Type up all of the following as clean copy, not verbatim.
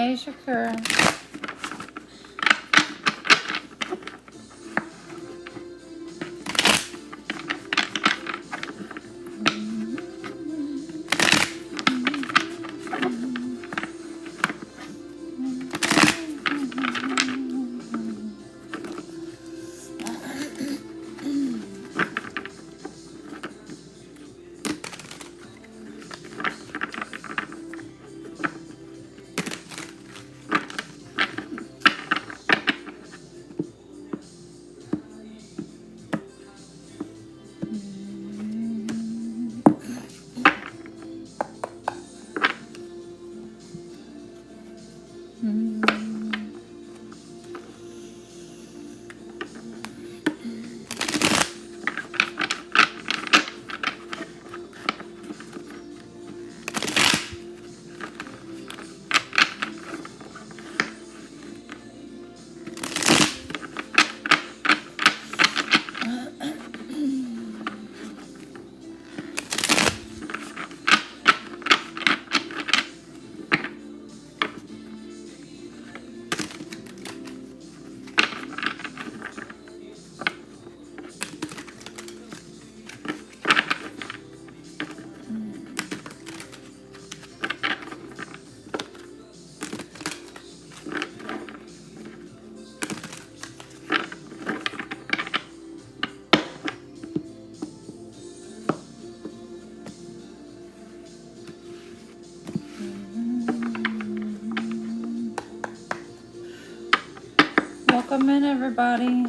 Hey, Shakura. Welcome in, everybody.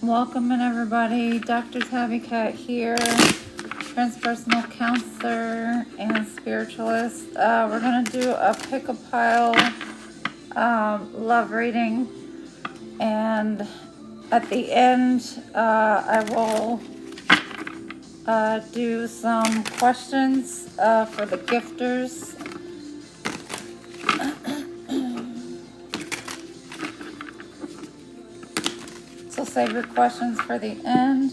Welcome in, everybody. Dr. Tabby Cat here, transpersonal counselor and spiritualist. We're going to do a pick-a-pile love reading, and at the end I will do some questions for the gifters. So save your questions for the end.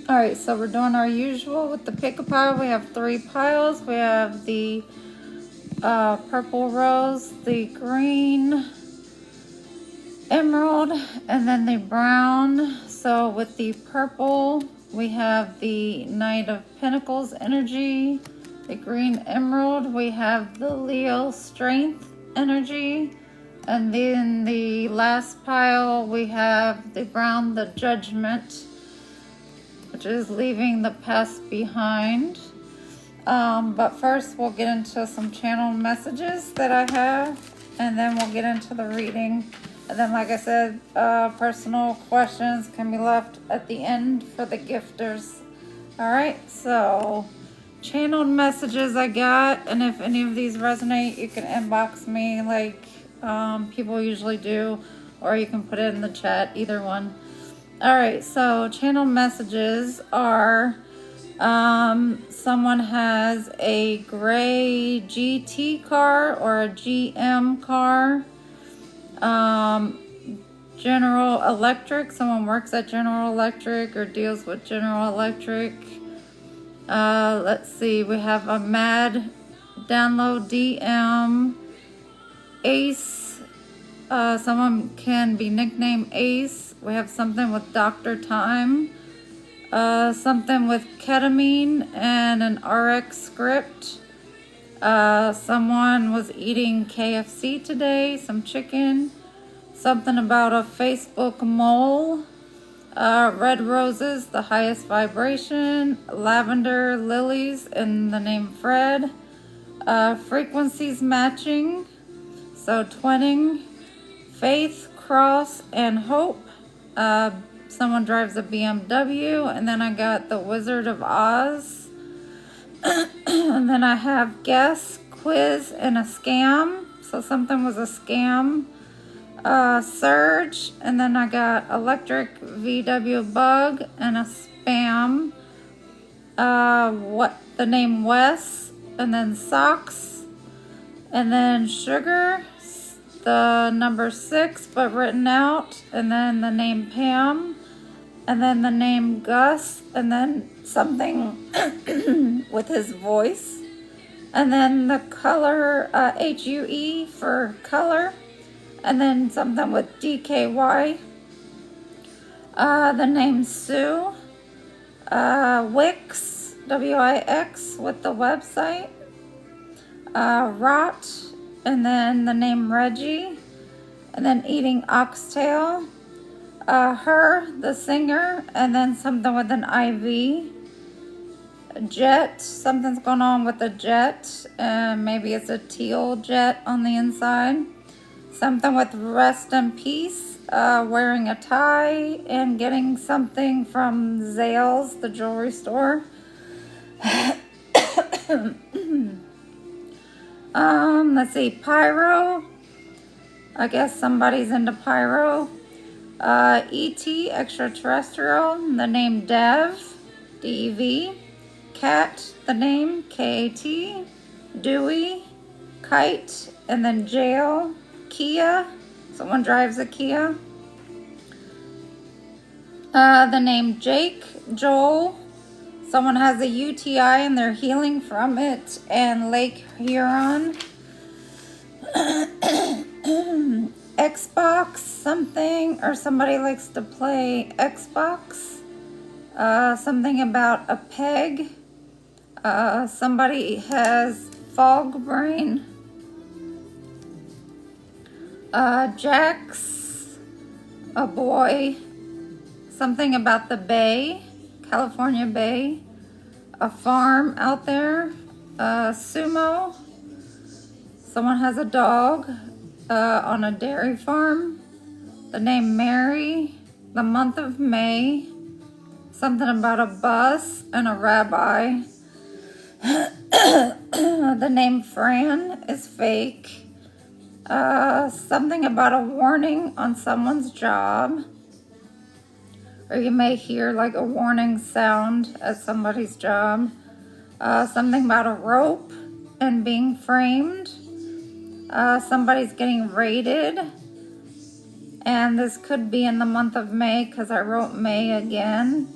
Alright, so we're doing our usual with the pick-a-pile. We have 3 piles. We have the purple rose, the green emerald, and then the brown. So with the purple, we have the Knight of Pentacles energy. The green emerald, we have the Leo strength energy. And then the last pile, we have the brown, the judgment, which is leaving the past behind. But first we'll get into some channel messages that I have, and then we'll get into the reading. And then, like I said, personal questions can be left at the end for the gifters. Alright, so channeled messages I got, and if any of these resonate, you can inbox me like people usually do, or you can put it in the chat, either one. Alright, so channel messages are Someone has a gray GT car or a GM car. General Electric, someone works at General Electric or deals with General Electric. Let's see, we have a Mad Download DM. Ace, someone can be nicknamed Ace. We have something with Dr. Time. Something with ketamine and an RX script. Someone was eating KFC today, some chicken. Something about a Facebook mole. Red roses, the highest vibration. Lavender lilies in the name Fred. Frequencies matching. So twinning. Faith, cross, and hope. Someone drives a BMW. And then I got the Wizard of Oz. And then I have guess, quiz, and a scam. So something was a scam. Surge, and then I got electric VW bug and a spam. What the name Wes, and then socks, and then sugar, the number 6 but written out, and then the name Pam, and then the name Gus, and then something with his voice, and then the color HUE for color. And then something with DKY. The name Sue. Wix, WIX with the website. Rot. And then the name Reggie. And then eating oxtail. Her, the singer. And then something with an IV. Jet. Something's going on with the jet. Maybe it's a teal jet on the inside. Something with rest in peace, wearing a tie, and getting something from Zales, the jewelry store. Let's see, pyro. I guess somebody's into pyro. ET, extraterrestrial, the name Dev, DEV. Cat, the name KAT. Dewey, kite, and then jail. Kia, someone drives a Kia. The name Jake, Joel, someone has a UTI and they're healing from it, and Lake Huron. Xbox, something, or somebody likes to play Xbox. Something about a peg. Somebody has fog brain. Jax, a boy, something about the bay, California Bay, a farm out there, sumo, someone has a dog, on a dairy farm, the name Mary, the month of May, something about a bus and a rabbi, the name Fran is fake. Something about a warning on someone's job, or you may hear like a warning sound at somebody's job. Something about a rope and being framed. Somebody's getting raided, and this could be in the month of May because I wrote May again.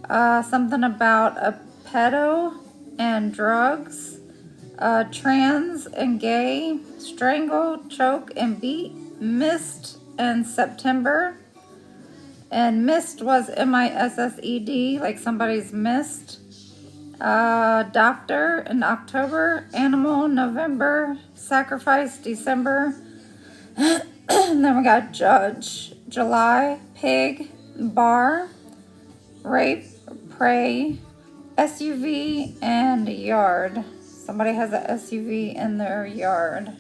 Something about a pedo and drugs. Trans and gay, strangle, choke, and beat, missed, and September. And missed was MISSED, like somebody's missed. Doctor in October, animal November, sacrifice December. And then we got judge, July, pig, bar, rape, prey, SUV, and yard. Somebody has an SUV in their yard.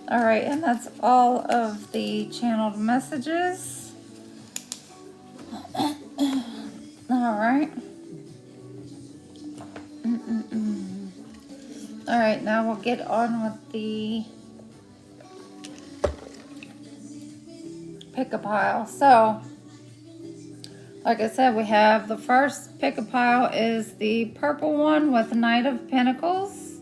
All right, and that's all of the channeled messages. All right. All right, now we'll get on with the pick a pile. So Like I said, we have the first pick a pile is the purple one with Knight of Pentacles.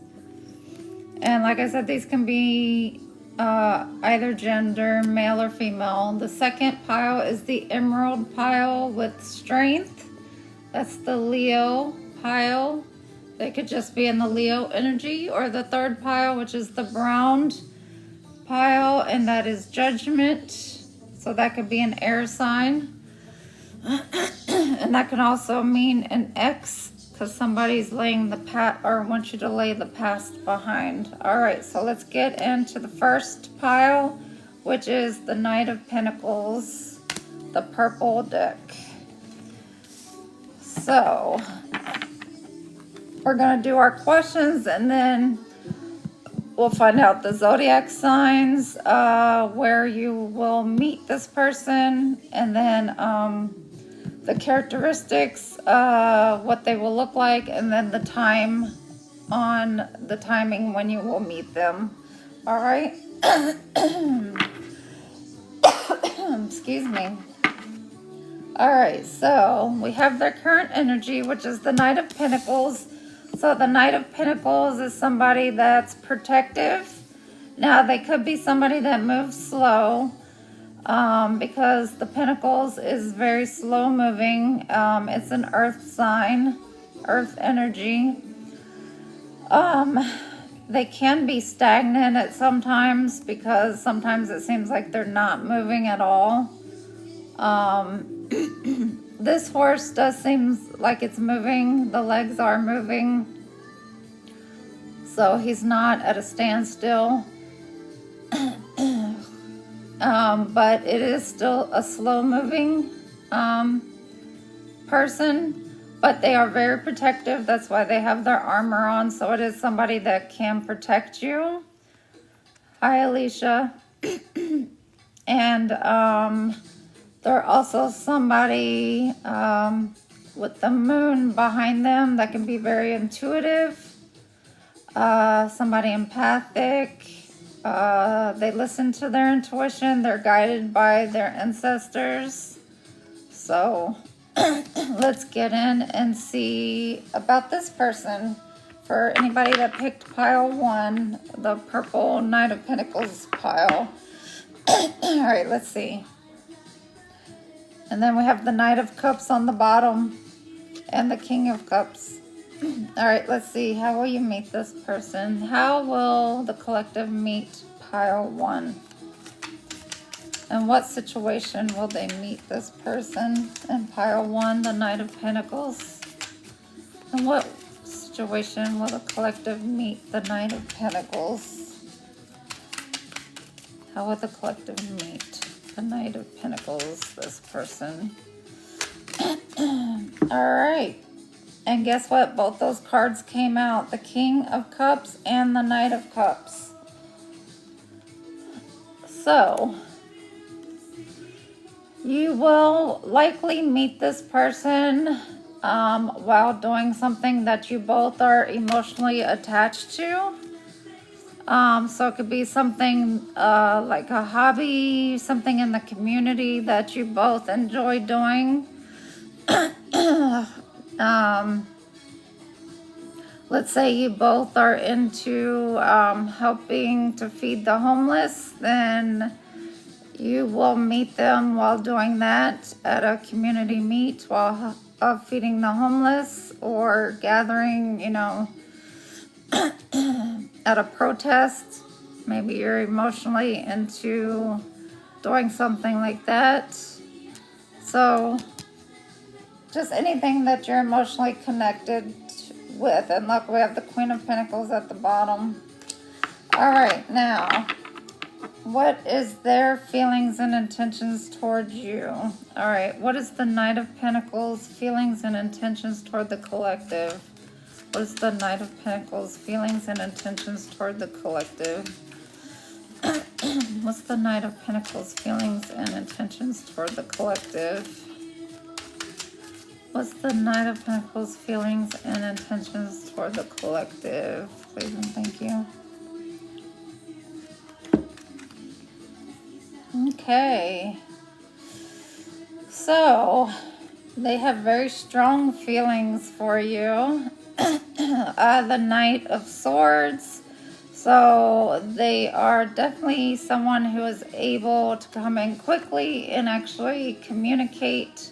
And like I said, these can be either gender, male or female. The second pile is the emerald pile with strength. That's the Leo pile. They could just be in the Leo energy. Or the third pile, which is the brown pile, and that is judgment. So that could be an air sign. And that can also mean an X, because somebody's laying the past or wants you to lay the past behind. All right, so let's get into the first pile, which is the Knight of Pentacles, the purple deck. So we're gonna do our questions, and then we'll find out the zodiac signs, where you will meet this person, and then the characteristics, what they will look like, and then the time on the timing when you will meet them. All right. Excuse me. All right, so we have their current energy, which is the Knight of Pentacles. So the Knight of Pentacles is somebody that's protective. Now, they could be somebody that moves slow, because the Pentacles is very slow moving. It's an earth sign, earth energy. They can be stagnant at sometimes, because sometimes it seems like they're not moving at all. This horse does seem like it's moving. The legs are moving. So he's not at a standstill. But it is still a slow moving person. But they are very protective. That's why they have their armor on. So it is somebody that can protect you. Hi, Alicia. And they're also somebody with the moon behind them that can be very intuitive. Somebody empathic. They listen to their intuition. They're guided by their ancestors. So let's get in and see about this person. For anybody that picked pile 1, the purple Knight of Pentacles pile. All right, let's see. And then we have the Knight of Cups on the bottom and the King of Cups. All right, let's see. How will you meet this person? How will the collective meet pile 1? And what situation will they meet this person in pile 1, the Knight of Pentacles? And what situation will the collective meet the Knight of Pentacles? How will the collective meet the Knight of Pentacles, this person? All right. And guess what? Both those cards came out. The King of Cups and the Knight of Cups. So you will likely meet this person while doing something that you both are emotionally attached to. So it could be something like a hobby, something in the community that you both enjoy doing. Let's say you both are into helping to feed the homeless, then you will meet them while doing that at a community meet while feeding the homeless, or gathering, at a protest. Maybe you're emotionally into doing something like that. So just anything that you're emotionally connected with. And look, we have the Queen of Pentacles at the bottom. All right, now, what is their feelings and intentions toward you? All right, what is the Knight of Pentacles feelings and intentions toward the collective? What is the Knight of Pentacles feelings and intentions toward the collective? What's the Knight of Pentacles feelings and intentions toward the collective? What's the Knight of Pentacles feelings and intentions toward the collective? Please and thank you. Okay. So They have very strong feelings for you. The Knight of Swords. So they are definitely someone who is able to come in quickly and actually communicate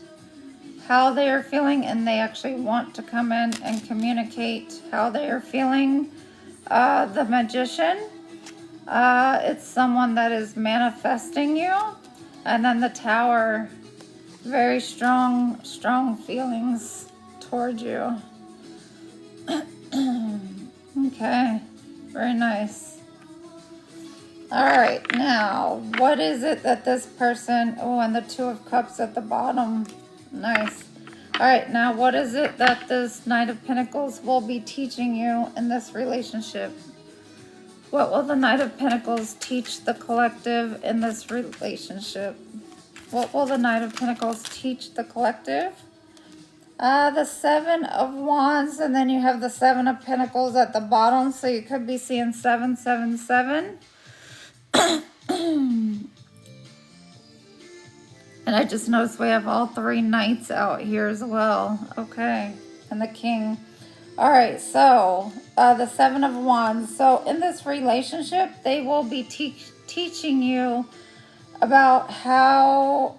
how they are feeling, and they actually want to come in and communicate how they are feeling. The Magician. It's someone that is manifesting you. And then the Tower. Very strong feelings toward you. Okay, very nice. All right, now, what is it that this person, oh, and the Two of Cups at the bottom. Nice. All right, now, what is it that this Knight of Pentacles will be teaching you in this relationship? What will the Knight of Pentacles teach the collective in this relationship? What will the Knight of Pentacles teach the collective? The Seven of Wands, and then you have the Seven of Pentacles at the bottom, so you could be seeing 777. And I just noticed we have all three knights out here as well. Okay, and the King. All right, so the Seven of Wands. So in this relationship, they will be teaching you about how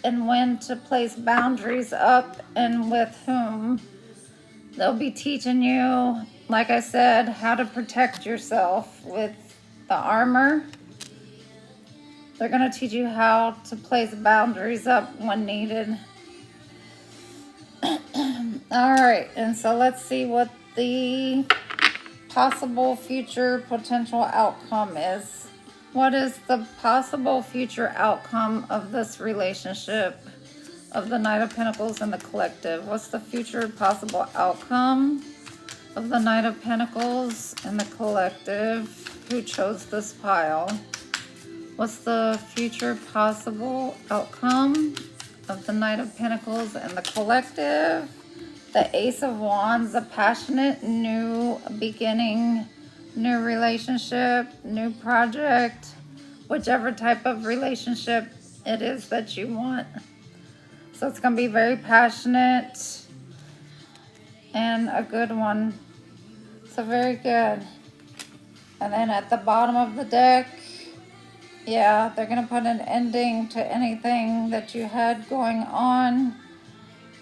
and when to place boundaries up and with whom. They'll be teaching you, like I said, how to protect yourself with the armor. They're going to teach you how to place boundaries up when needed. All right, and so let's see what the possible future potential outcome is. What is the possible future outcome of this relationship of the Knight of Pentacles and the collective? What's the future possible outcome of the Knight of Pentacles and the collective who chose this pile? What's the future possible outcome of the Knight of Pentacles and the collective? The Ace of Wands, a passionate new beginning, new relationship, new project, whichever type of relationship it is that you want. So it's going to be very passionate and a good one. So very good. And then at the bottom of the deck, yeah, they're going to put an ending to anything that you had going on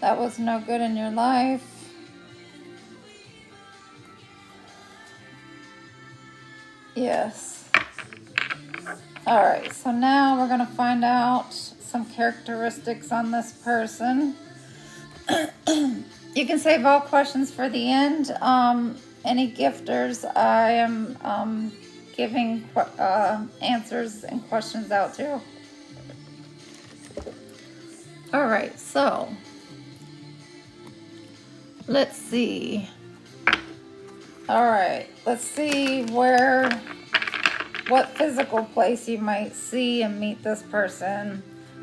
that was no good in your life. Yes. All right, so now we're going to find out some characteristics on this person. You can save all questions for the end. Any gifters, I am giving answers and questions out to. All right, so let's see. All right, let's see what physical place you might see and meet this person.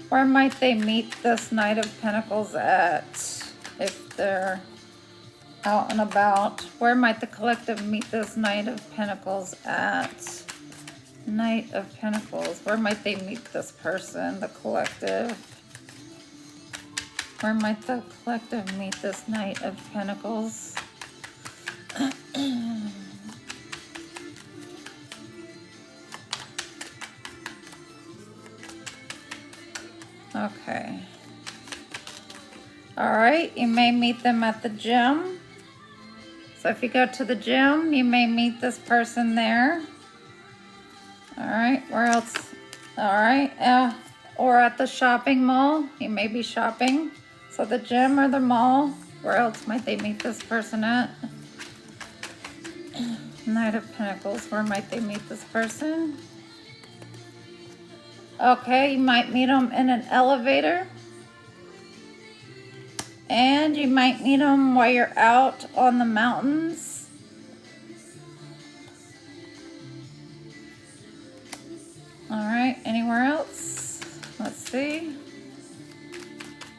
Where might they meet this Knight of Pentacles at if they're out and about? Where might the collective meet this Knight of Pentacles at? Knight of Pentacles. Where might they meet this person, the collective? Where might the collective meet this Knight of Pentacles? Okay. All right, you may meet them at the gym. So if you go to the gym, you may meet this person there. All right, where else? All right, or at the shopping mall, you may be shopping. So the gym or the mall, where else might they meet this person at? Knight of Pentacles, where might they meet this person? Okay, you might meet them in an elevator. And you might meet them while you're out on the mountains. All right, anywhere else? Let's see.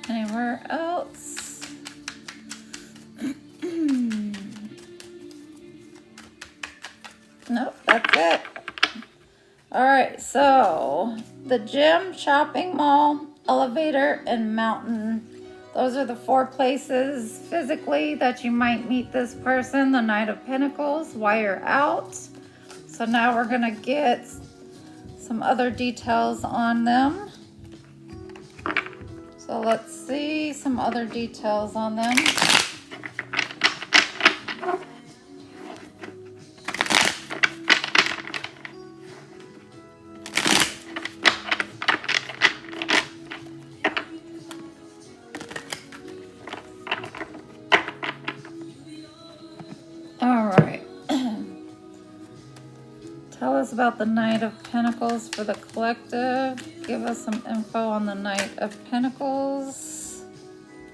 Anywhere else? Nope, that's it. All right, so the gym, shopping mall, elevator, and mountain. Those are the 4 places physically that you might meet this person. The Knight of Pentacles, why you're out. So now we're gonna get some other details on them. So let's see some other details on them. All right. Tell us about the Knight of Pentacles for the collective. Give us some info on the Knight of Pentacles.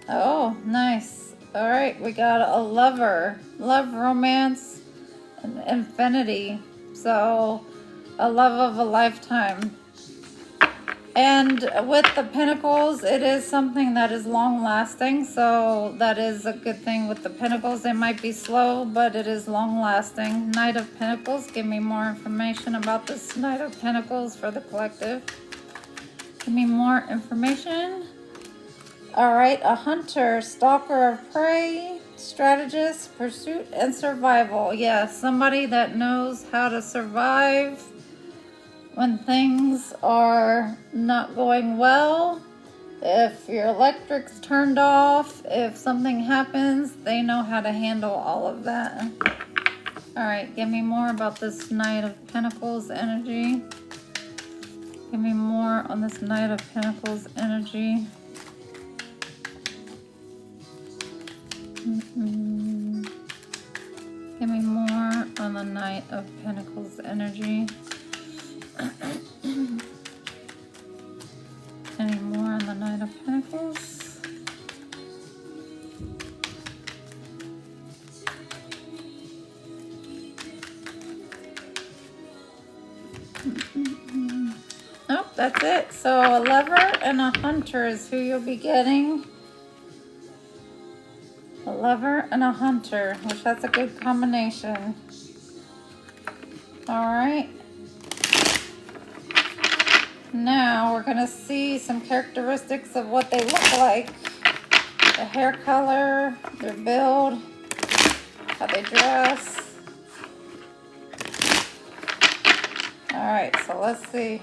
Oh, nice. All right, we got a lover. Love, romance, and infinity. So, a love of a lifetime. And with the Pentacles, it is something that is long-lasting, so that is a good thing with the Pentacles. It might be slow, but it is long-lasting. Knight of Pentacles, give me more information about this Knight of Pentacles for the collective. Give me more information. All right, a hunter, stalker of prey, strategist, pursuit, and survival. Yeah, somebody that knows how to survive when things are not going well. If your electric's turned off, if something happens, they know how to handle all of that. All right, give me more about this Knight of Pentacles energy. Give me more on this Knight of Pentacles energy. Give me more on the Knight of Pentacles energy. Any more on the Knight of Pentacles? Nope, that's it. So a lover and a hunter is who you'll be getting. A lover and a hunter, which that's a good combination. All right. Now we're going to see some characteristics of what they look like. The hair color, their build, how they dress. All right, so let's see.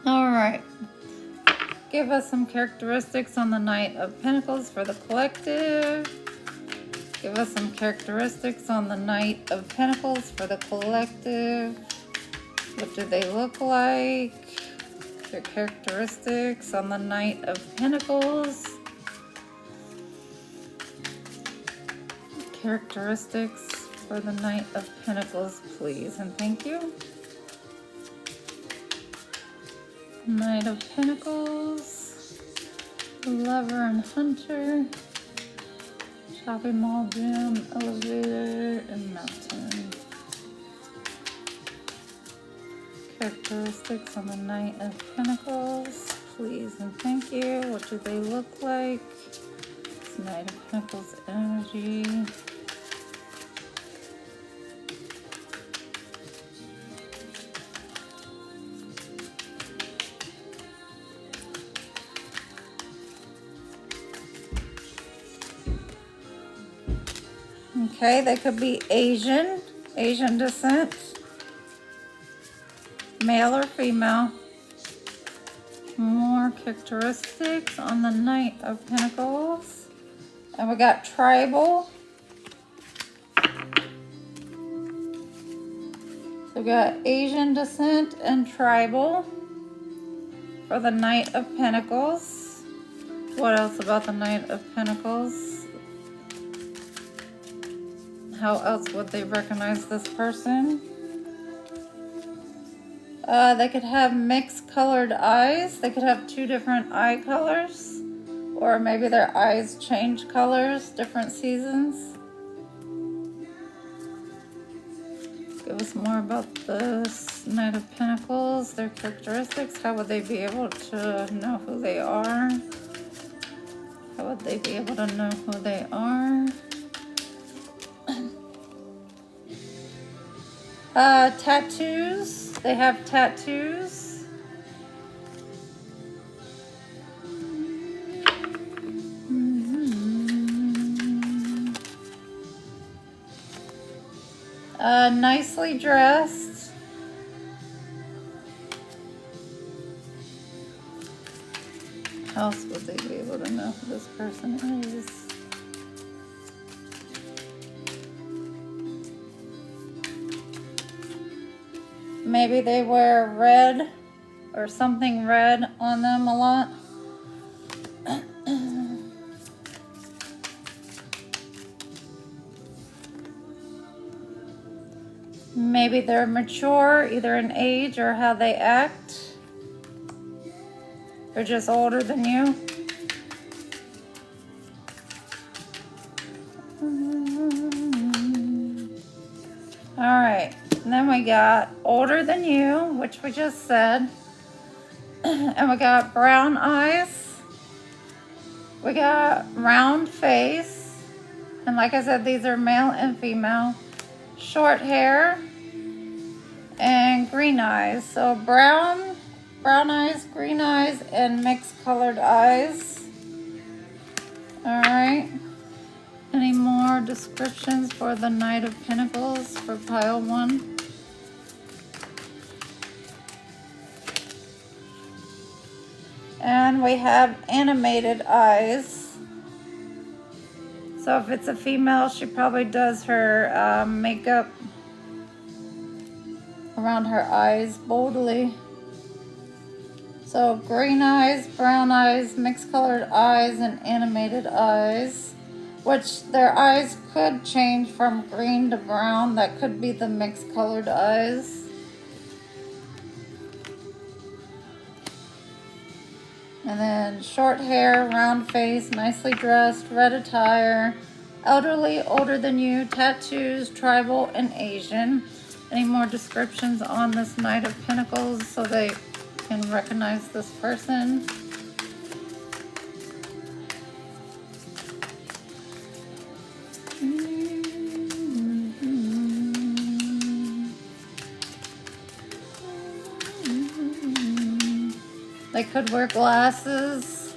All right. Give us some characteristics on the Knight of Pentacles for the collective. Give us some characteristics on the Knight of Pentacles for the collective. What do they look like? Their characteristics on the Knight of Pentacles. Characteristics for the Knight of Pentacles, please, and thank you. Knight of Pentacles, lover and hunter, shopping mall, gym, elevator, and mountain. Characteristics on the Knight of Pentacles, please and thank you. What do they look like? It's Knight of Pentacles energy. Okay, they could be Asian descent, male or female. More characteristics on the Knight of Pentacles. And we got tribal. So we got Asian descent and tribal for the Knight of Pentacles. What else about the Knight of Pentacles? How else would they recognize this person? They could have mixed colored eyes. They could have 2 different eye colors. Or maybe their eyes change colors, different seasons. Give us more about this Knight of Pentacles, their characteristics. How would they be able to know who they are? How would they be able to know who they are? Tattoos. They have tattoos. Nicely dressed. How else would they be able to know who this person is? Maybe they wear red or something red on them a lot. Maybe they're mature, either in age or how they act. They're just older than you. All right, and then we got older than you, which we just said. And we got brown eyes. We got round face. And like I said, these are male and female. Short hair and green eyes. So brown eyes, green eyes, and mixed colored eyes. All right. Any more descriptions for the Knight of Pentacles for pile 1? And we have animated eyes. So if it's a female, she probably does her makeup around her eyes boldly. So green eyes, brown eyes, mixed colored eyes, and animated eyes. Which their eyes could change from green to brown. That could be the mixed colored eyes. And then short hair, round face, nicely dressed, red attire, elderly, older than you, tattoos, tribal, and Asian. Any more descriptions on this Knight of Pentacles so they can recognize this person? They could wear glasses.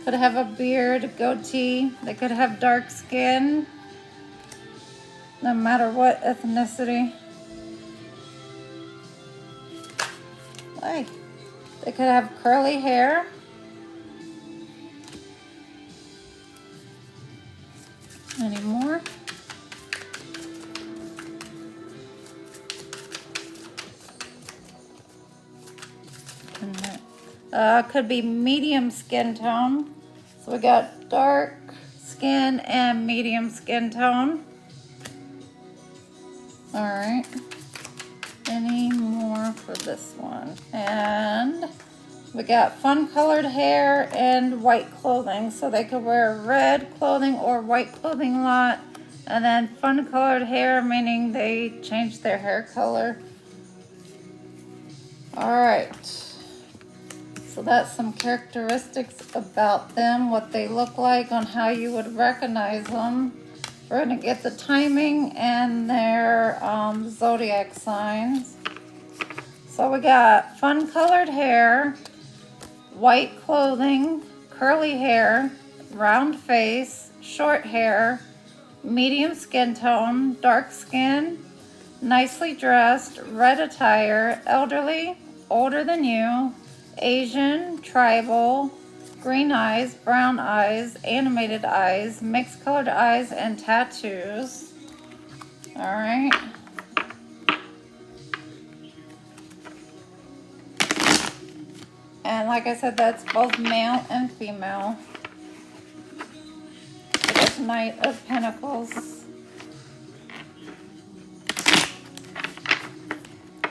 Could have a beard, goatee. They could have dark skin. No matter what ethnicity. Like, they could have curly hair. Any more? Could be medium skin tone. So we got dark skin and medium skin tone. All right. Any more for this one? And we got fun colored hair and white clothing. So they could wear red clothing or white clothing a lot. And then fun colored hair, meaning they change their hair color. All right. So that's some characteristics about them, what they look like, on how you would recognize them. We're going to get the timing and their zodiac signs. So we got fun colored hair, white clothing, curly hair, round face, short hair, medium skin tone, dark skin, nicely dressed, red attire, elderly, older than you, Asian, tribal, green eyes, brown eyes, animated eyes, mixed colored eyes, and tattoos. All right. And like I said, that's both male and female. This Knight of Pentacles.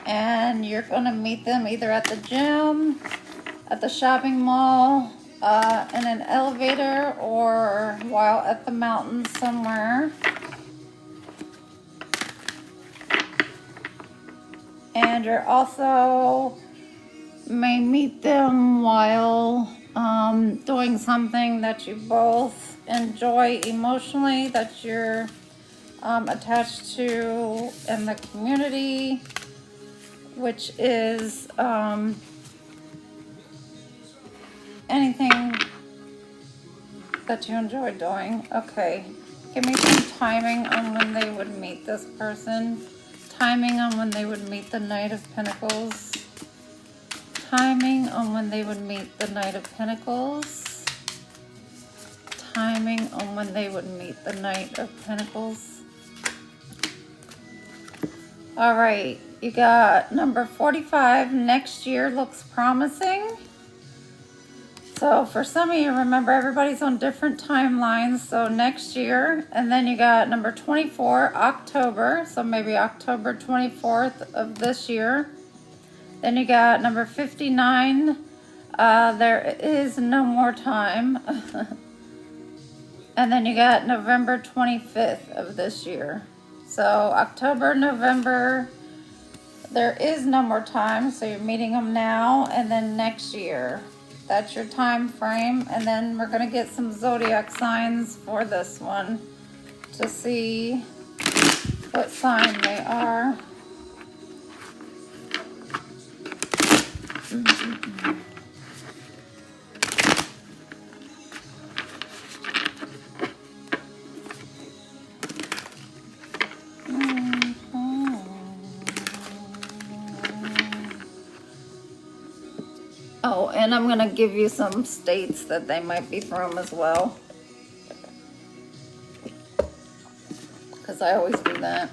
And you're going to meet them either at the gym, at the shopping mall, in an elevator, or while at the mountains somewhere. And you're also may meet them while doing something that you both enjoy emotionally, that you're attached to in the community, which is anything that you enjoy doing. Okay, give me some timing on when they would meet this person. Timing on when they would meet the Knight of Pentacles. Timing on when they would meet the Knight of Pentacles. Timing on when they would meet the Knight of Pentacles. All right, you got number 45. Next year looks promising. So for some of you, remember everybody's on different timelines. So next year, and then you got number 24, October. So maybe October 24th of this year. Then you got number 59. There is no more time. And then you got November 25th of this year. So October, November, there is no more time. So you're meeting them now and then next year. That's your time frame. And then we're going to get some zodiac signs for this one to see what sign they are. Oh, and I'm going to give you some states that they might be from as well, because I always do that.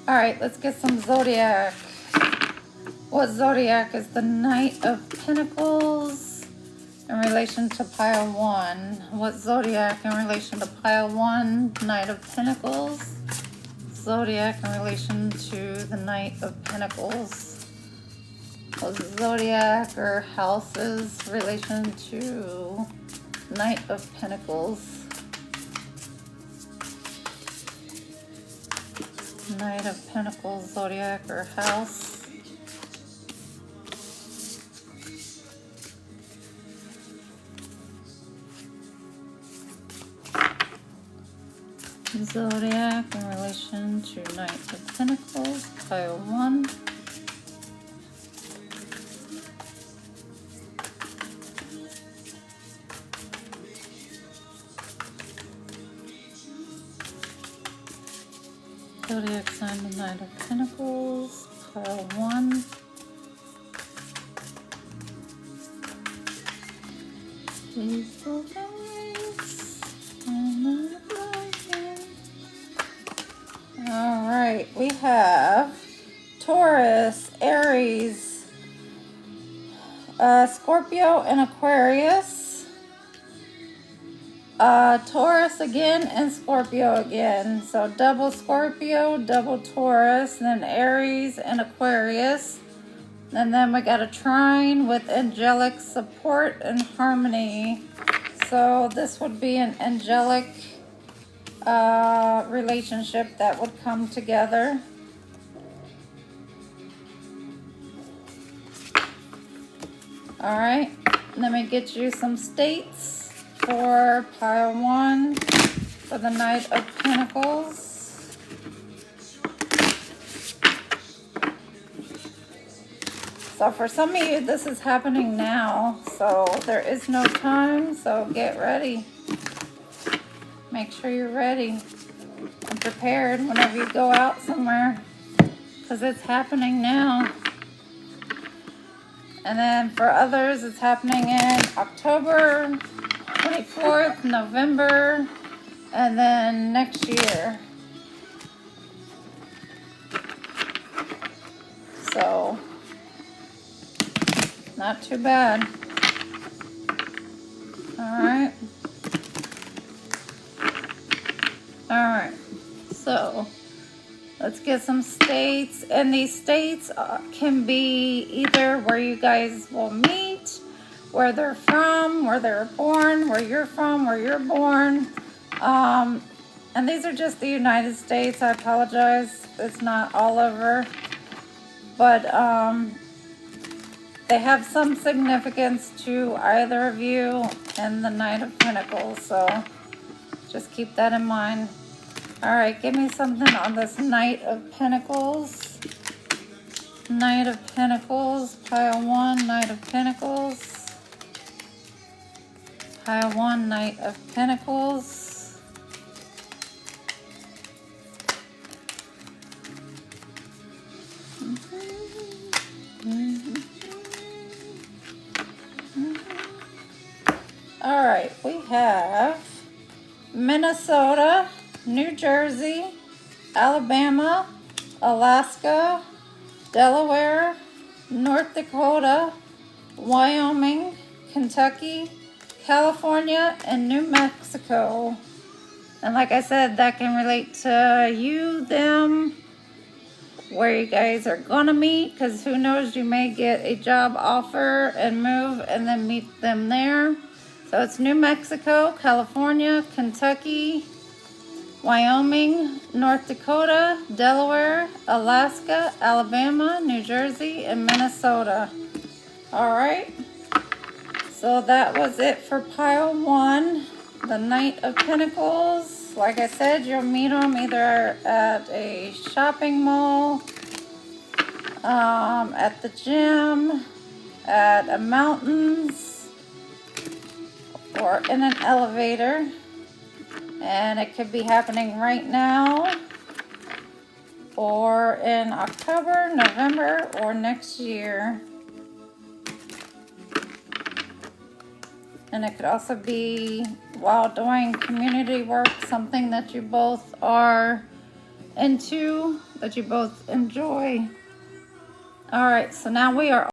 All right, let's get some zodiac. What zodiac is the Knight of Pentacles in relation to pile 1? What zodiac in relation to pile 1? Knight of Pentacles. Zodiac in relation to the Knight of Pentacles. What zodiac or houses relation to Knight of Pentacles. Knight of Pentacles, zodiac or house. Zodiac in relation to Knight of Pentacles, pile 1. Zodiac sign, the Knight of Pentacles, pile 1. Peaceful days, I'm not broken. All right, we have Taurus, Aries, Scorpio, and Aquarius. Taurus again and Scorpio again. So double Scorpio, double Taurus, and then Aries and Aquarius. And then we got a trine with angelic support and harmony. So this would be an angelic relationship that would come together. All right, let me get you some states for pile 1 for the Knight of Pentacles. So for some of you, this is happening now. So there is no time, so get ready. Make sure you're ready and prepared whenever you go out somewhere, because it's happening now. And then for others, it's happening in October 24th, November, and then next year. So, not too bad. Alright. Alright. So, let's get some states. And these states can be either where you guys will meet, where they're from, where they're born, where you're from, where you're born. And these are just the United States. I apologize. It's not all over. But they have some significance to either of you and the Knight of Pentacles. So just keep that in mind. All right, give me something on this Knight of Pentacles. Knight of Pentacles, pile 1, Knight of Pentacles. Pile 1, Knight of Pentacles. All right, we have Minnesota, New Jersey, Alabama, Alaska, Delaware, North Dakota, Wyoming, Kentucky, California, and New Mexico. And like I said, that can relate to you, them, where you guys are gonna meet, because who knows, you may get a job offer and move and then meet them there. So it's New Mexico, California, Kentucky, Wyoming, North Dakota, Delaware, Alaska, Alabama, New Jersey, and Minnesota. All right, so that was it for pile 1, the Knight of Pentacles. Like I said, you'll meet them either at a shopping mall, at the gym, at a mountains, or in an elevator. And it could be happening right now, or in October, November, or next year. And it could also be while doing community work, something that you both are into, that you both enjoy. All right, so now we are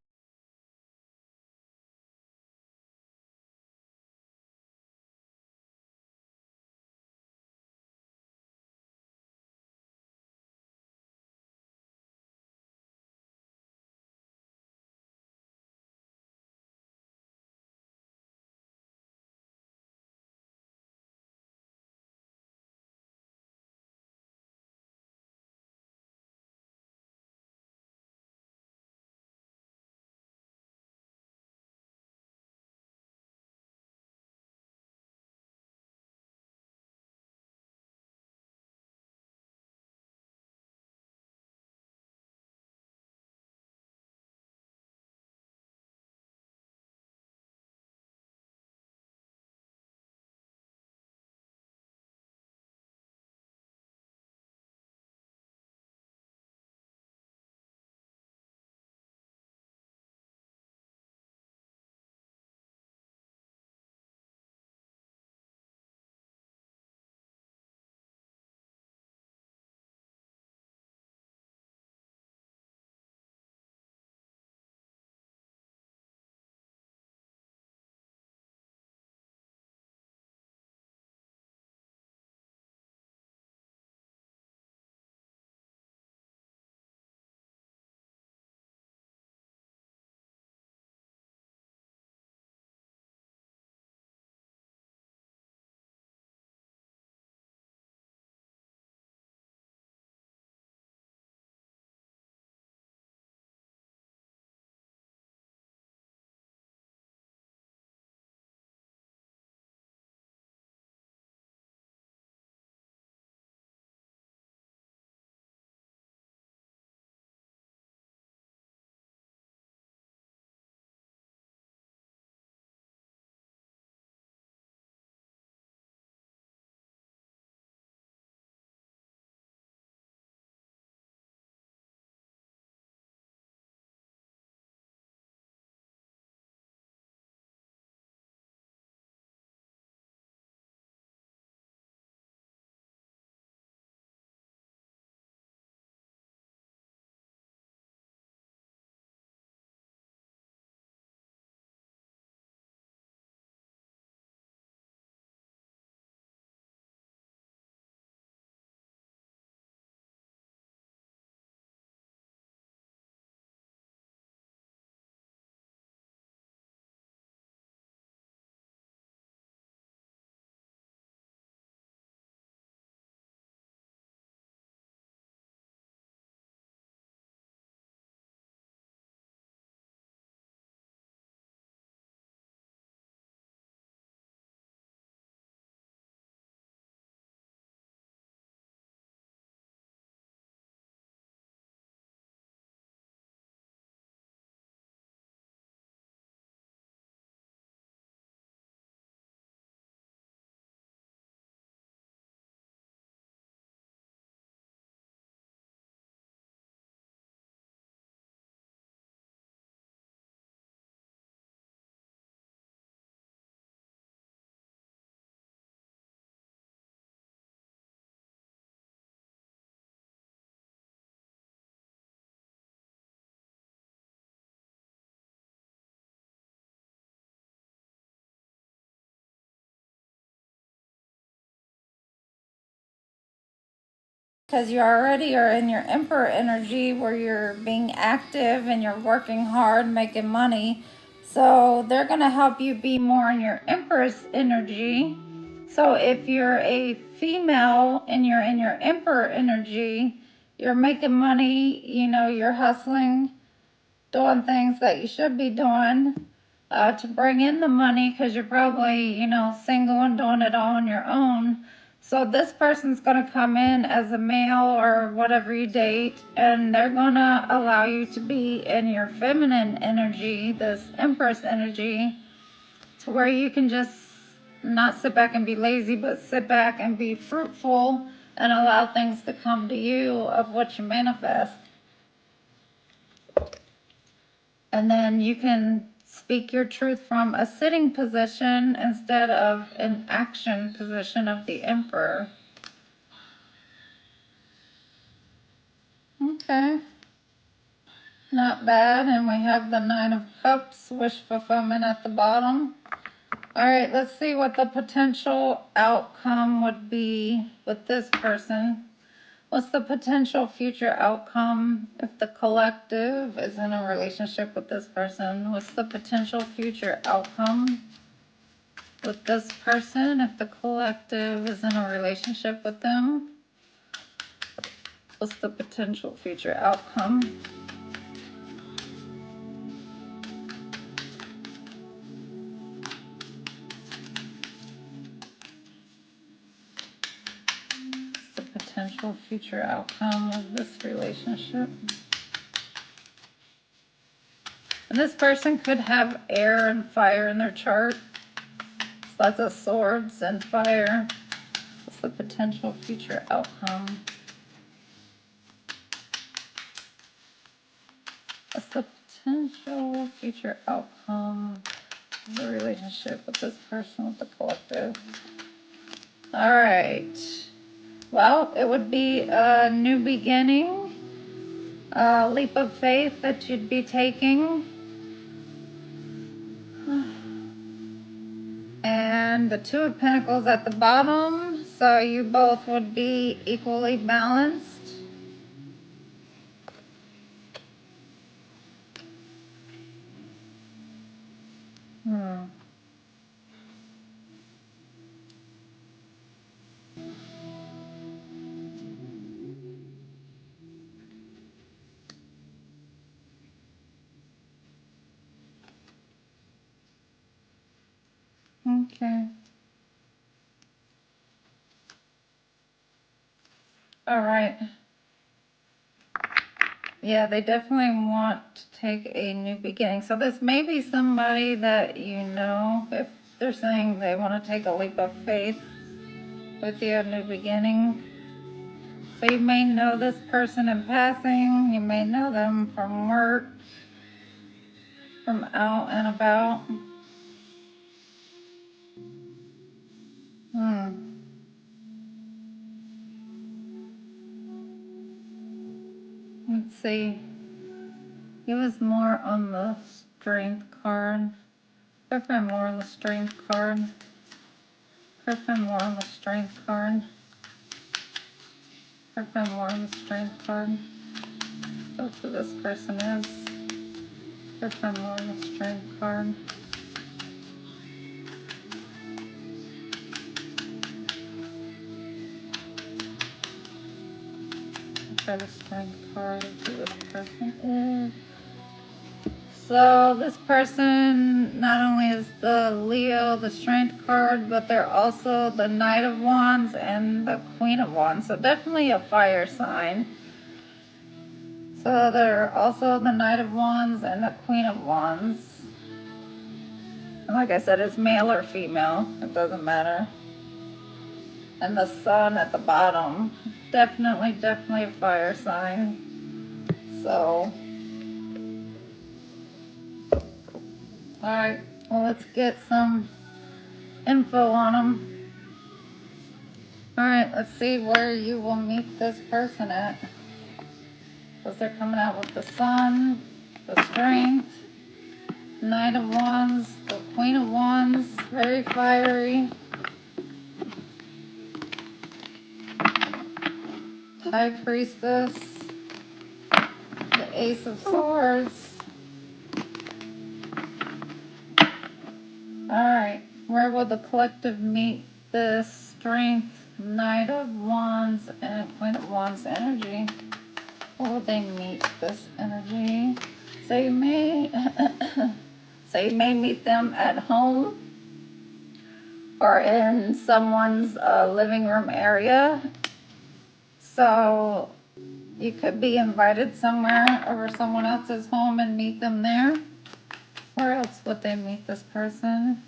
because you already are in your Emperor energy where you're being active and you're working hard, making money. So they're going to help you be more in your Empress energy. So if you're a female and you're in your Emperor energy, you're making money, you know, you're hustling, doing things that you should be doing to bring in the money because you're probably, you know, single and doing it all on your own. So this person's going to come in as a male or whatever you date, and they're going to allow you to be in your feminine energy, this Empress energy, to where you can just not sit back and be lazy, but sit back and be fruitful and allow things to come to you of what you manifest. And then you can speak your truth from a sitting position instead of an action position of the Emperor. Okay. Not bad. And we have the Nine of Cups, wish fulfillment at the bottom. All right, let's see what the potential outcome would be with this person. What's the potential future outcome if the collective is in a relationship with this person? What's the potential future outcome with this person if the collective is in a relationship with them? What's the potential future outcome? What's the potential future outcome of this relationship? And this person could have air and fire in their chart. Lots of swords and fire. What's the potential future outcome? What's the potential future outcome of the relationship with this person, with the collective? All right. Well, it would be a new beginning, a leap of faith that you'd be taking. And the Two of Pentacles at the bottom, so you both would be equally balanced. Okay. All right. Yeah, they definitely want to take a new beginning. So this may be somebody that you know, if they're saying they want to take a leap of faith with you, a new beginning. So you may know this person in passing. You may know them from work, from out and about. Let's see. Give us more on the strength card. Clarify more on the strength card. Clarify more on the strength card. Clarify more on the strength card. That's who this person is. Clarify more on the strength card. Clarify the strength card of who this person is. So this person not only is the Leo, the Strength card, but they're also the Knight of Wands and the Queen of Wands. So definitely a fire sign. So they're also the Knight of Wands and the Queen of Wands. And like I said, it's male or female. It doesn't matter. And the Sun at the bottom. Definitely a fire sign. So... Alright, well, let's get some info on them. Alright, let's see where you will meet this person at. Because they're coming out with the Sun, the Strength, Knight of Wands, the Queen of Wands, very fiery. High Priestess, the Ace of Swords. Alright, where will the collective meet this Strength, Knight of Wands, and Queen of Wands energy? Where will they meet this energy? So you may, so you may meet them at home or in someone's living room area. So you could be invited somewhere over someone else's home and meet them there. Where else would they meet this person?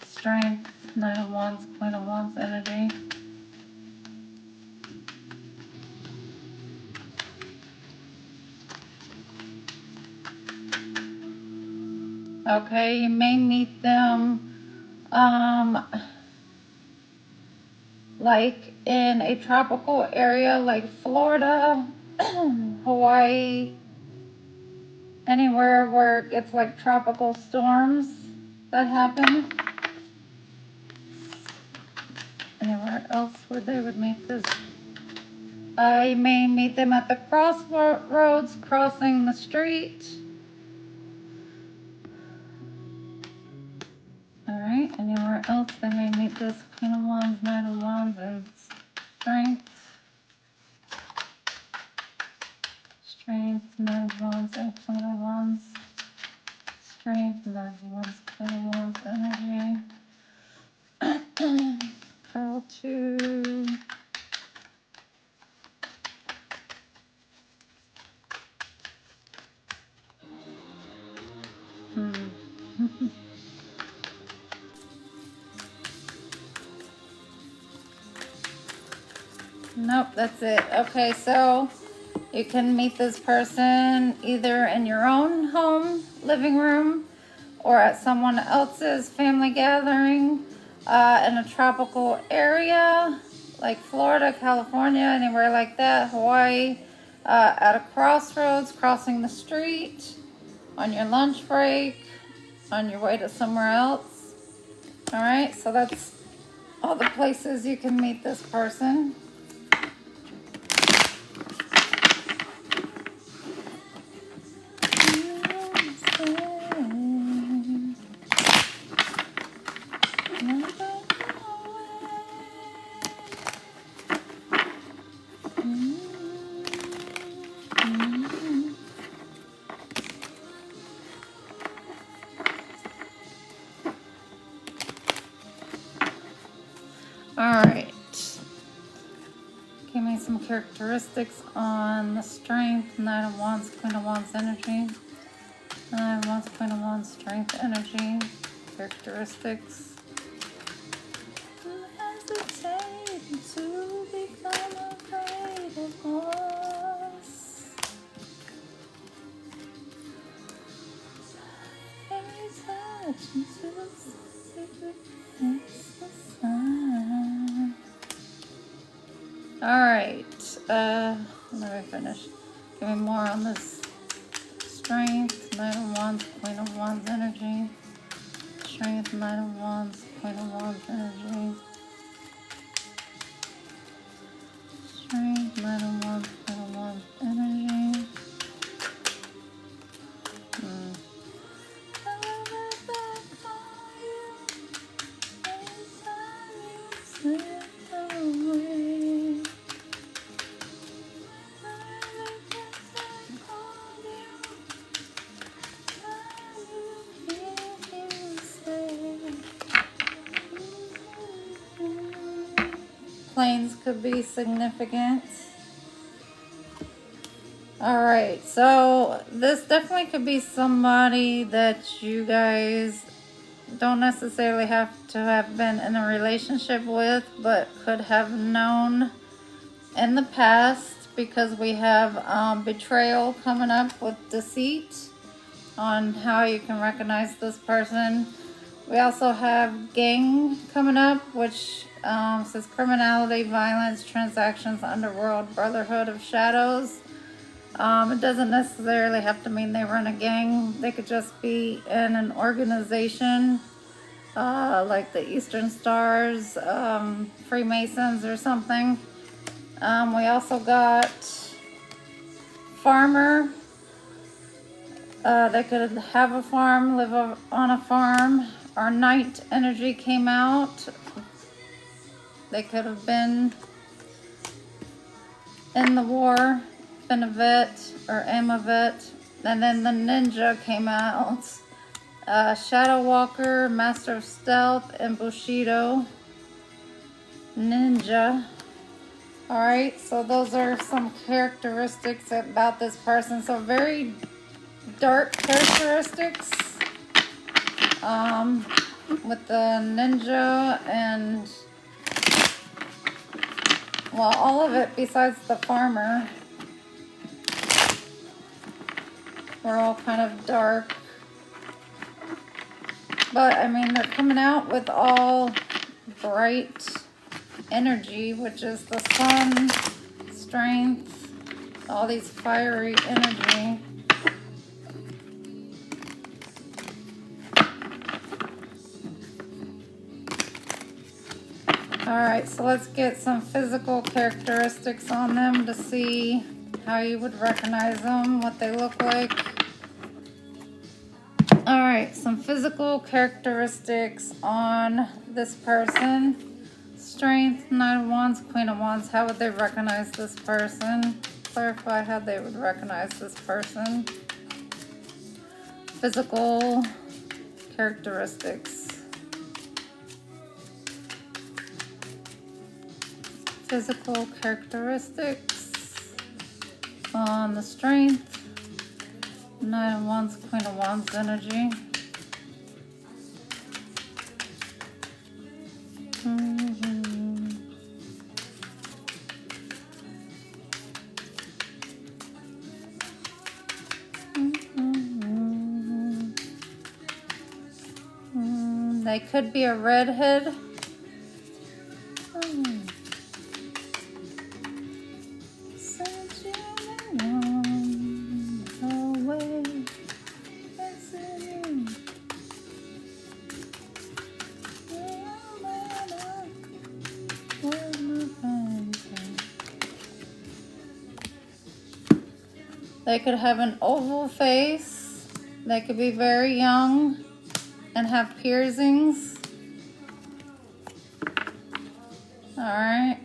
Strength, Knight of Wands, Queen of Wands energy. Okay, you may meet them like in a tropical area like Florida, Hawaii, anywhere where it gets like tropical storms that happen. Anywhere else where they would meet this? You may meet them at the crossroads, crossing the street. Alright, anywhere else they may meet this Queen of Wands, Knight of Wands, and Strength. Strength, Knight of Wands, and Queen of Wands. Strength, Knight of Wands, Queen of Wands energy. Pearl 2. Nope, that's it. Okay, so you can meet this person either in your own home, living room, or at someone else's family gathering in a tropical area like Florida, California, anywhere like that, Hawaii, at a crossroads, crossing the street, on your lunch break, on your way to somewhere else. All right, so that's all the places you can meet this person. Alright, give me some characteristics on the Strength, Knight of Wands, Queen of Wands energy. Knight of Wands, Queen of Wands, Strength energy, characteristics. Hesitating to become afraid of loss. Every touch into the secret makes the sun. Alright, let me finish. Give me more on this Strength, Knight of Wands, Queen of Wands energy. Strength, Knight of Wands, Queen of Wands energy. Strength, Knight of Wands, Queen of Wands energy. Planes could be significant. Alright, so this definitely could be somebody that you guys don't necessarily have to have been in a relationship with, but could have known in the past, because we have betrayal coming up with deceit on how you can recognize this person. We also have gang coming up, which says criminality, violence, transactions, underworld, brotherhood of shadows. It doesn't necessarily have to mean they run a gang. They could just be in an organization like the Eastern Stars, Freemasons or something. We also got farmer. They could have a farm, live on a farm. Our night energy came out. They could have been in the war, been a vet or am a vet. And then the ninja came out. Shadow Walker, Master of Stealth, and Bushido. Ninja. Alright, so those are some characteristics about this person. So very dark characteristics. With the ninja and, well, all of it besides the farmer. We're all kind of dark. But, I mean, they're coming out with all bright energy, which is the sun, strength, all these fiery energy. Alright, so let's get some physical characteristics on them to see how you would recognize them, what they look like. Alright, some physical characteristics on this person. Strength, Knight of Wands, Queen of Wands. How would they recognize this person? Clarify how they would recognize this person. Physical characteristics. Physical characteristics on the strength. Knight of Wands, Queen of Wands energy. They could be a redhead. They could have an oval face. They could be very young and have piercings. All right.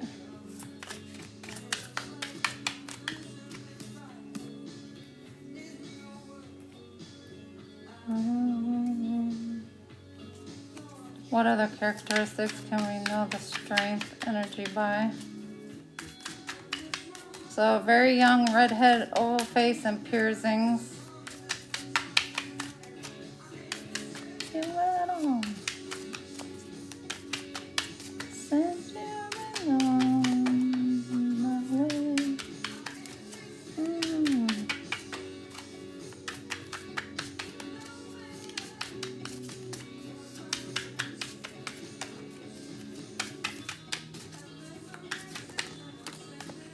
What other characteristics can we know the strength energy by? So very young, redhead, oval face, and piercings.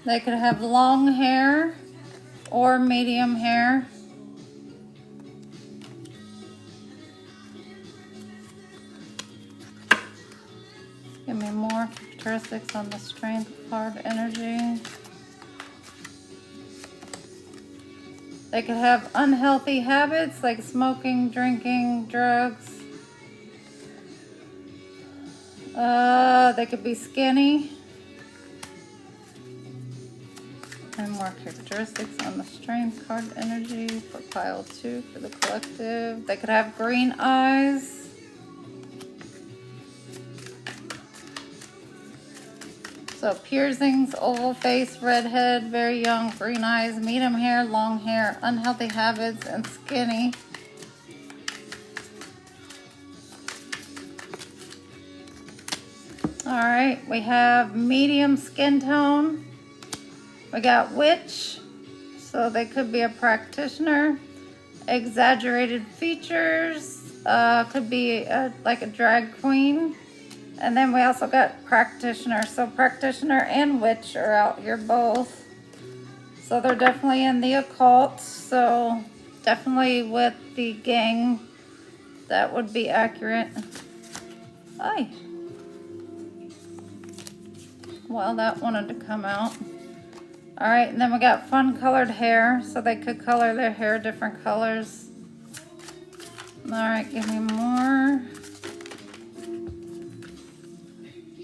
They could have long hair or medium hair. Give me more characteristics on the strength card energy. They could have unhealthy habits like smoking, drinking, drugs. They could be skinny. And more characteristics on the strength card energy for pile 2 for the collective. They could have green eyes. So piercings, oval face, redhead, very young, green eyes, medium hair, long hair, unhealthy habits, and skinny. All right, we have medium skin tone. We got witch, so they could be a practitioner. Exaggerated features, could be like a drag queen. And then we also got practitioner. So practitioner and witch are out here both. So they're definitely in the occult. So definitely with the gang, that would be accurate. Hi. Well, that wanted to come out. All right, and then we got fun colored hair, so they could color their hair different colors. All right, give me more.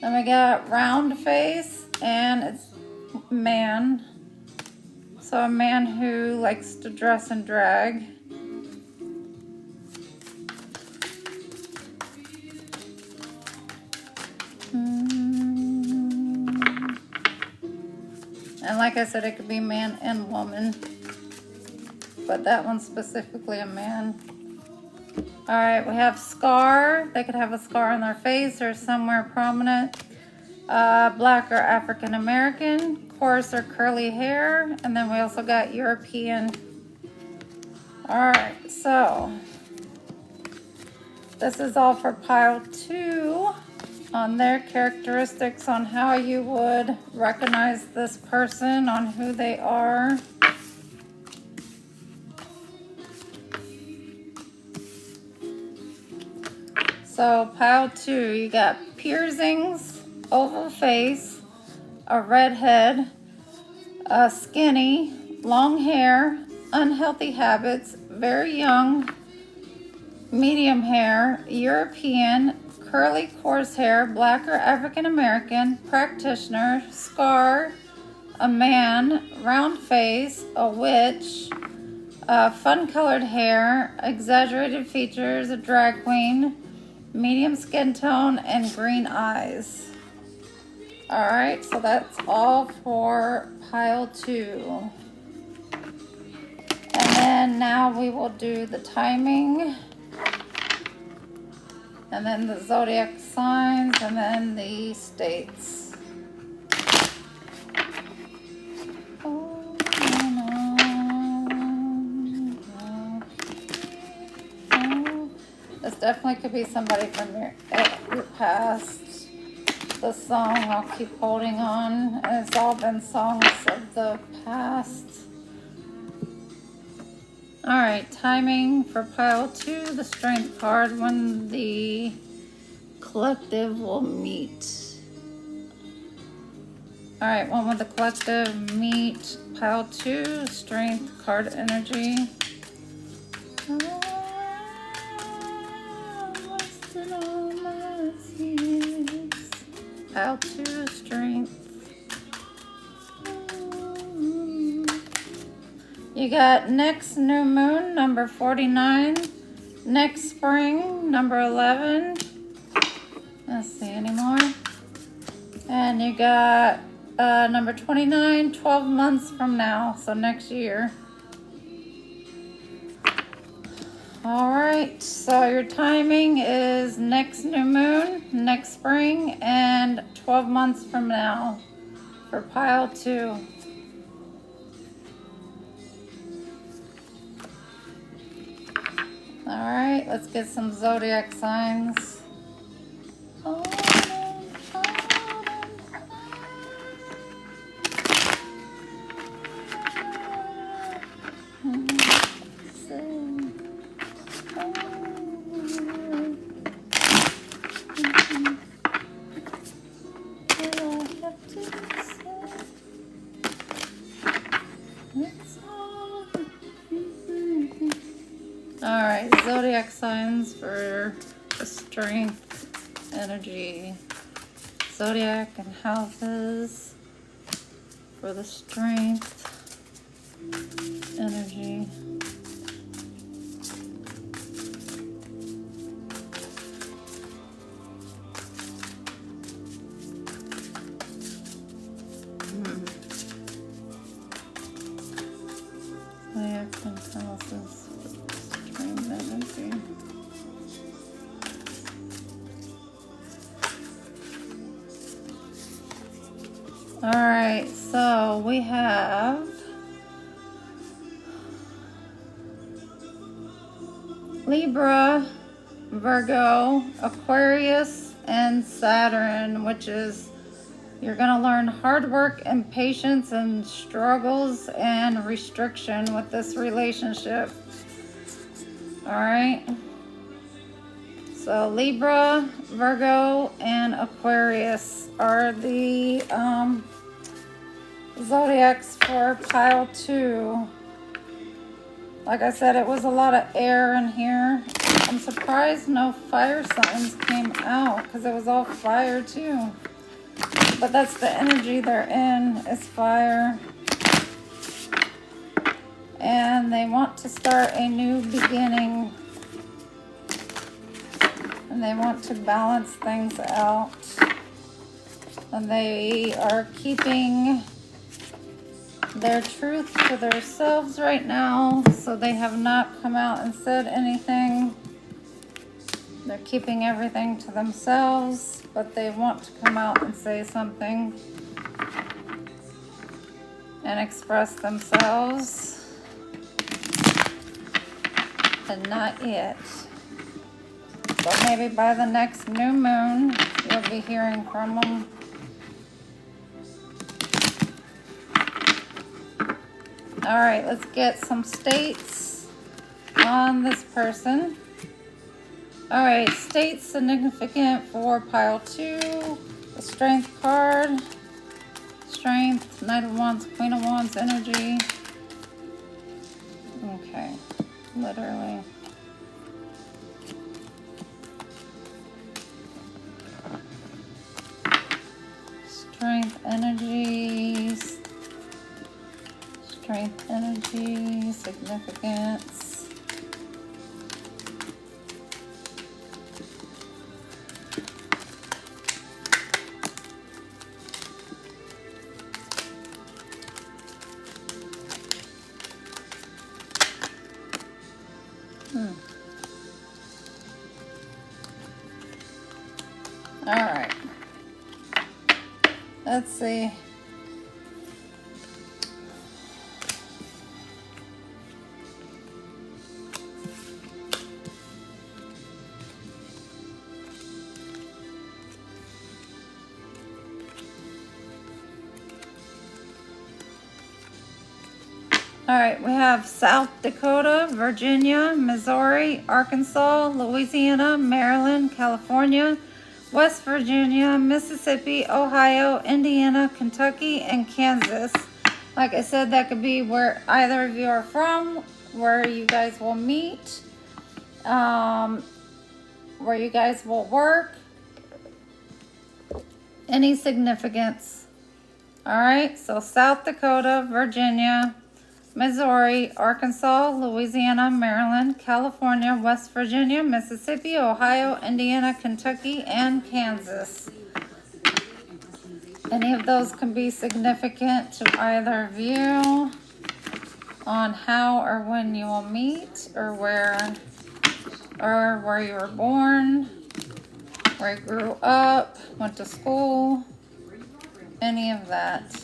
Then we got round face, and it's man. So a man who likes to dress and drag. And like I said, it could be man and woman, but that one's specifically a man. All right, we have scar. They could have a scar on their face or somewhere prominent. Black or African American, coarse or curly hair, and then we also got European. All right, so this is all for pile 2 on their characteristics, on how you would recognize this person, on who they are. So pile 2, you got piercings, oval face, a red head, skinny, long hair, unhealthy habits, very young, medium hair, European, curly coarse hair, black or African American, practitioner, scar, a man, round face, a witch, fun colored hair, exaggerated features, a drag queen, medium skin tone, and green eyes. All right, so that's all for pile 2. And then now we will do the timing, and then the zodiac signs, and then the states. This definitely could be somebody from your past. The song, I'll keep holding on, and it's all been songs of the past. All right, timing for pile 2, the strength card, when the collective will meet. All right, when will the collective meet? Pile 2, strength card energy. Pile 2, strength. You got next new moon, number 49. Next spring, number 11. Let's see, any more? And you got number 29, 12 months from now, so next year. All right, so your timing is next new moon, next spring, and 12 months from now for pile 2. All right, let's get some zodiac signs. Alright, zodiac signs for the strength energy. Zodiac and houses for the strength energy. Zodiac and houses. All right, so we have Libra, Virgo, Aquarius, and Saturn, which is you're going to learn hard work and patience and struggles and restriction with this relationship. All right. So Libra, Virgo, and Aquarius are the zodiacs for pile 2. Like I said, it was a lot of air in here. I'm surprised no fire signs came out because it was all fire too. But that's the energy they're in, is fire. And they want to start a new beginning. And they want to balance things out. And they are keeping their truth to themselves right now. So they have not come out and said anything. They're keeping everything to themselves, but they want to come out and say something and express themselves. And not yet. But maybe by the next new moon, you'll be hearing from them. All right, let's get some states on this person. All right, states significant for pile 2. The Strength card. Strength, Knight of Wands, Queen of Wands energy. Okay, literally. Strength energies. Strength energy, significance. All right. Let's see. All right, we have South Dakota, Virginia, Missouri, Arkansas, Louisiana, Maryland, California, West Virginia, Mississippi, Ohio, Indiana, Kentucky, and Kansas. Like I said, that could be where either of you are from, where you guys will meet, where you guys will work. Any significance. All right, so South Dakota, Virginia, Missouri, Arkansas, Louisiana, Maryland, California, West Virginia, Mississippi, Ohio, Indiana, Kentucky, and Kansas. Any of those can be significant to either of you on how or when you will meet, or where you were born, where you grew up, went to school, any of that.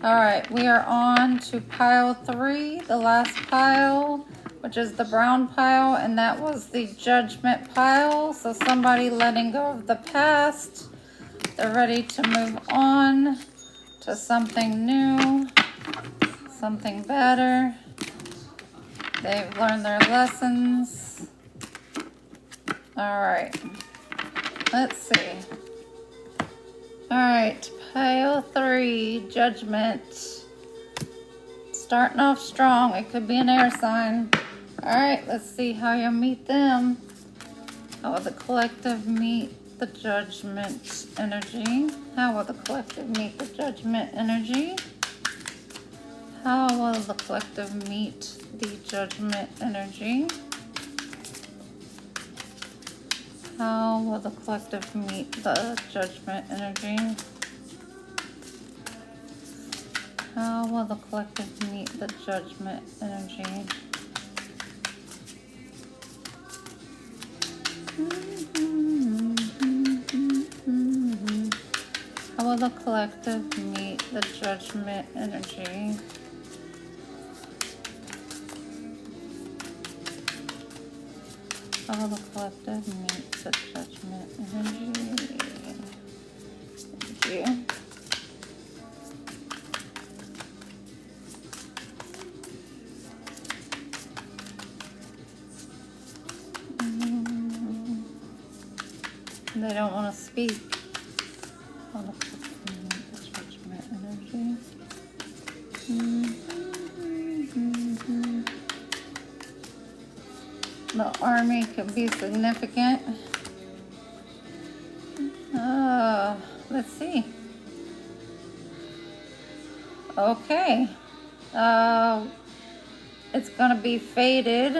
All right, we are on to pile 3, the last pile, which is the brown pile, and that was the judgment pile. So somebody letting go of the past. They're ready to move on to something new, something better. They've learned their lessons. All right, let's see. All right, pile 3, judgment. Starting off strong. It could be an air sign. All right, let's see how you meet them. How will the collective meet the judgment energy? How will the collective meet the judgment energy? How will the collective meet the judgment energy? How will the collective meet the judgment energy? How will the collective meet the judgment energy? How will the collective meet the judgment energy? How will the collective meet the judgment energy? Thank you. They don't want to speak. On the judgment energy. The army could be significant. Let's see. Okay. It's gonna be fated.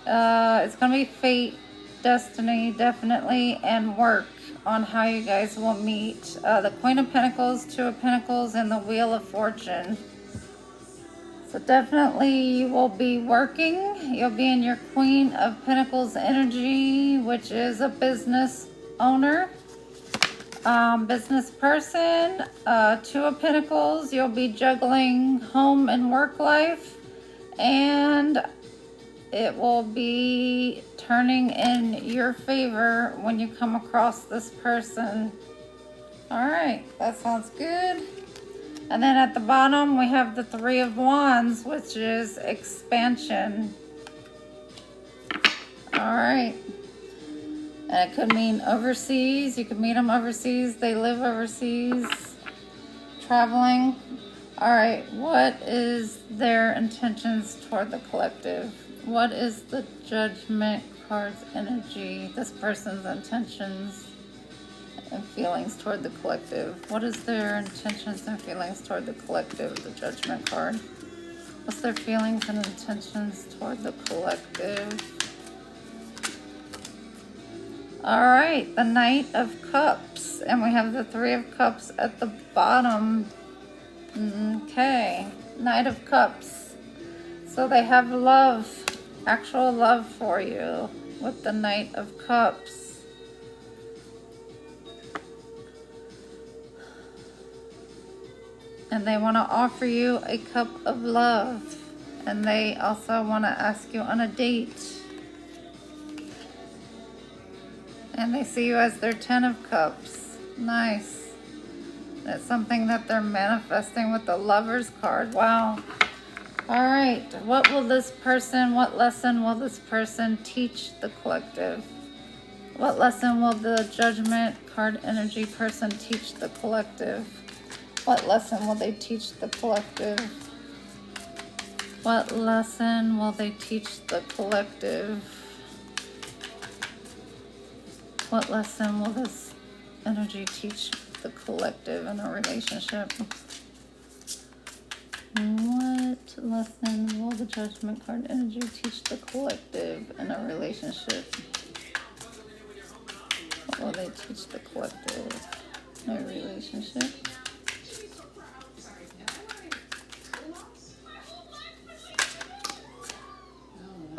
It's gonna be fate, destiny, definitely, and work on how you guys will meet. The Queen of Pentacles, Two of Pentacles, and the Wheel of Fortune. So definitely you will be working. You'll be in your Queen of Pentacles energy, which is a business owner, business person. Two of Pentacles, you'll be juggling home and work life, and it will be turning in your favor when you come across this person. All right, that sounds good. And then at the bottom, we have the Three of Wands, which is expansion. All right. And it could mean overseas. You could meet them overseas. They live overseas. Traveling. All right. What is their intentions toward the collective? What is the Judgment card's energy? This person's intentions and feelings toward the collective. What is their intentions and feelings toward the collective? The Judgment card. What's their feelings and intentions toward the collective? All right, the Knight of Cups, and we have the Three of Cups at the bottom. Okay, Knight of Cups. So they have love, actual love for you with the Knight of Cups. And they want to offer you a cup of love. And they also want to ask you on a date. And they see you as their Ten of Cups. Nice. That's something that they're manifesting with the Lover's card. Wow. All right. What lesson will this person teach the collective? What lesson will the Judgment card energy person teach the collective? What lesson will they teach the collective? What lesson will they teach the collective? What lesson will this energy teach the collective in a relationship? What lesson will the Judgment card energy teach the collective in a relationship? What will they teach the collective in a relationship?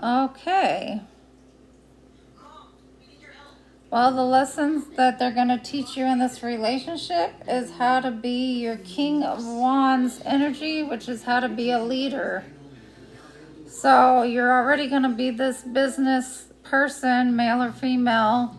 Okay. Well, the lessons that they're going to teach you in this relationship is how to be your King of Wands energy, which is how to be a leader. So you're already going to be this business person, male or female,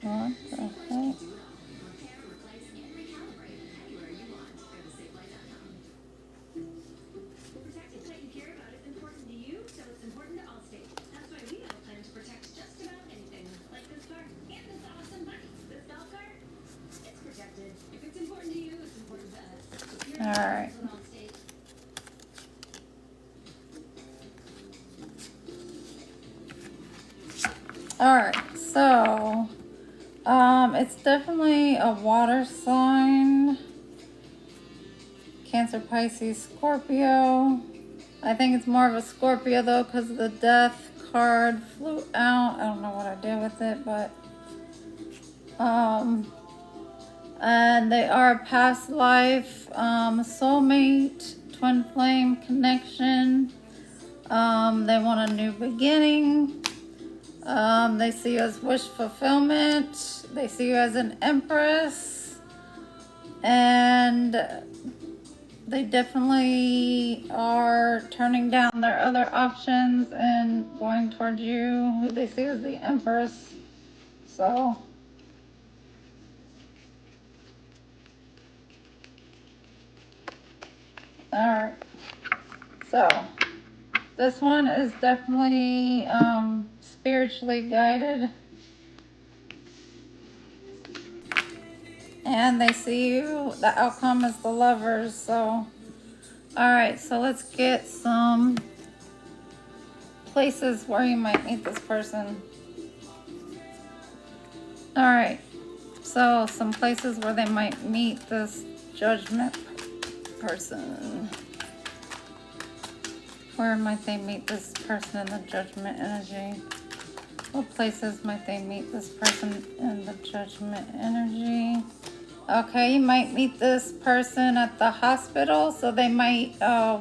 What the heck? All right. All right, so it's definitely a water sign. Cancer, Pisces, Scorpio. I think it's more of a Scorpio though, because the Death card flew out. I don't know what I did with it, but and they are past life, soulmate, twin flame connection. They want a new beginning. They see you as wish fulfillment. They see you as an empress. And they definitely are turning down their other options and going towards you, who they see as the empress. So, alright. So, this one is definitely spiritually guided. And they see you, the outcome is the Lovers. So, alright, so let's get some places where you might meet this person. Alright, so some places where they might meet this Judgment person. Where might they meet this person in the Judgment energy? What places might they meet this person in the Judgment energy? Okay, you might meet this person at the hospital, so they might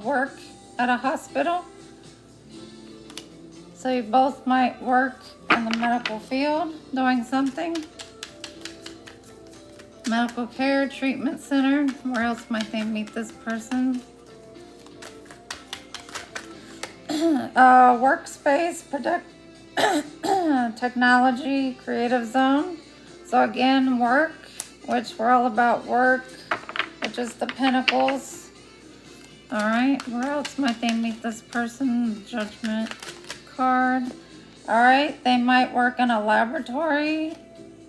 work at a hospital. So you both might work in the medical field, doing something. Medical care, treatment center. Where else might they meet this person? Workspace, technology, creative zone. So again, work, which we're all about work, which is the Pentacles. All right, where else might they meet this person? Judgment card. All right, they might work in a laboratory,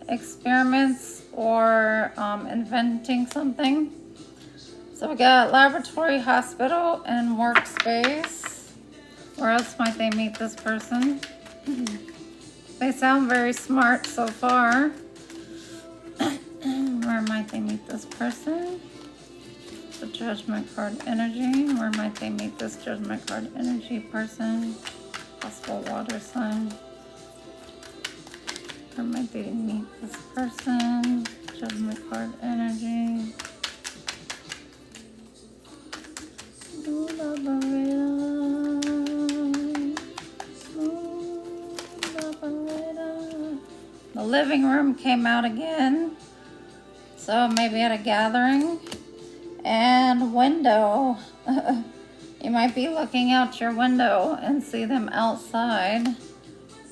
experiments, or inventing something. So we got laboratory, hospital, and workspace. Where else might they meet this person? They sound very smart so far. Where might they meet this person? The Judgment card energy. Where might they meet this Judgment card energy person? Possible water sign. Where might they meet this person? Judgment card energy. The living room came out again. So maybe at a gathering. And window. You might be looking out your window and see them outside.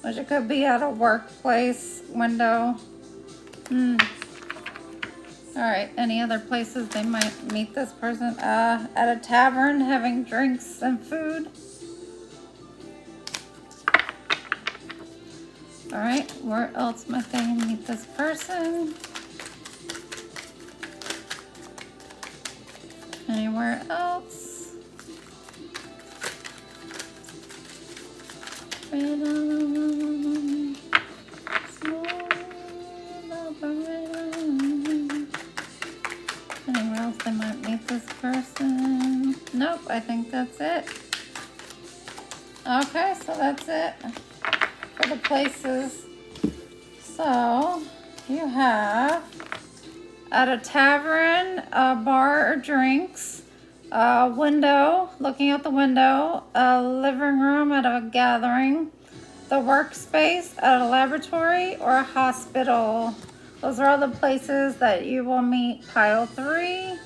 Which it could be at a workplace window. Alright, any other places they might meet this person? At a tavern having drinks and food. Alright, where else might they meet this person? Anywhere else? Anywhere else they might meet this person? Nope, I think that's it. Okay, so that's it for the places. So you have at a tavern, a bar or drinks, a window, looking out the window, a living room at a gathering, the workspace at a laboratory, or a hospital. Those are all the places that you will meet pile 3,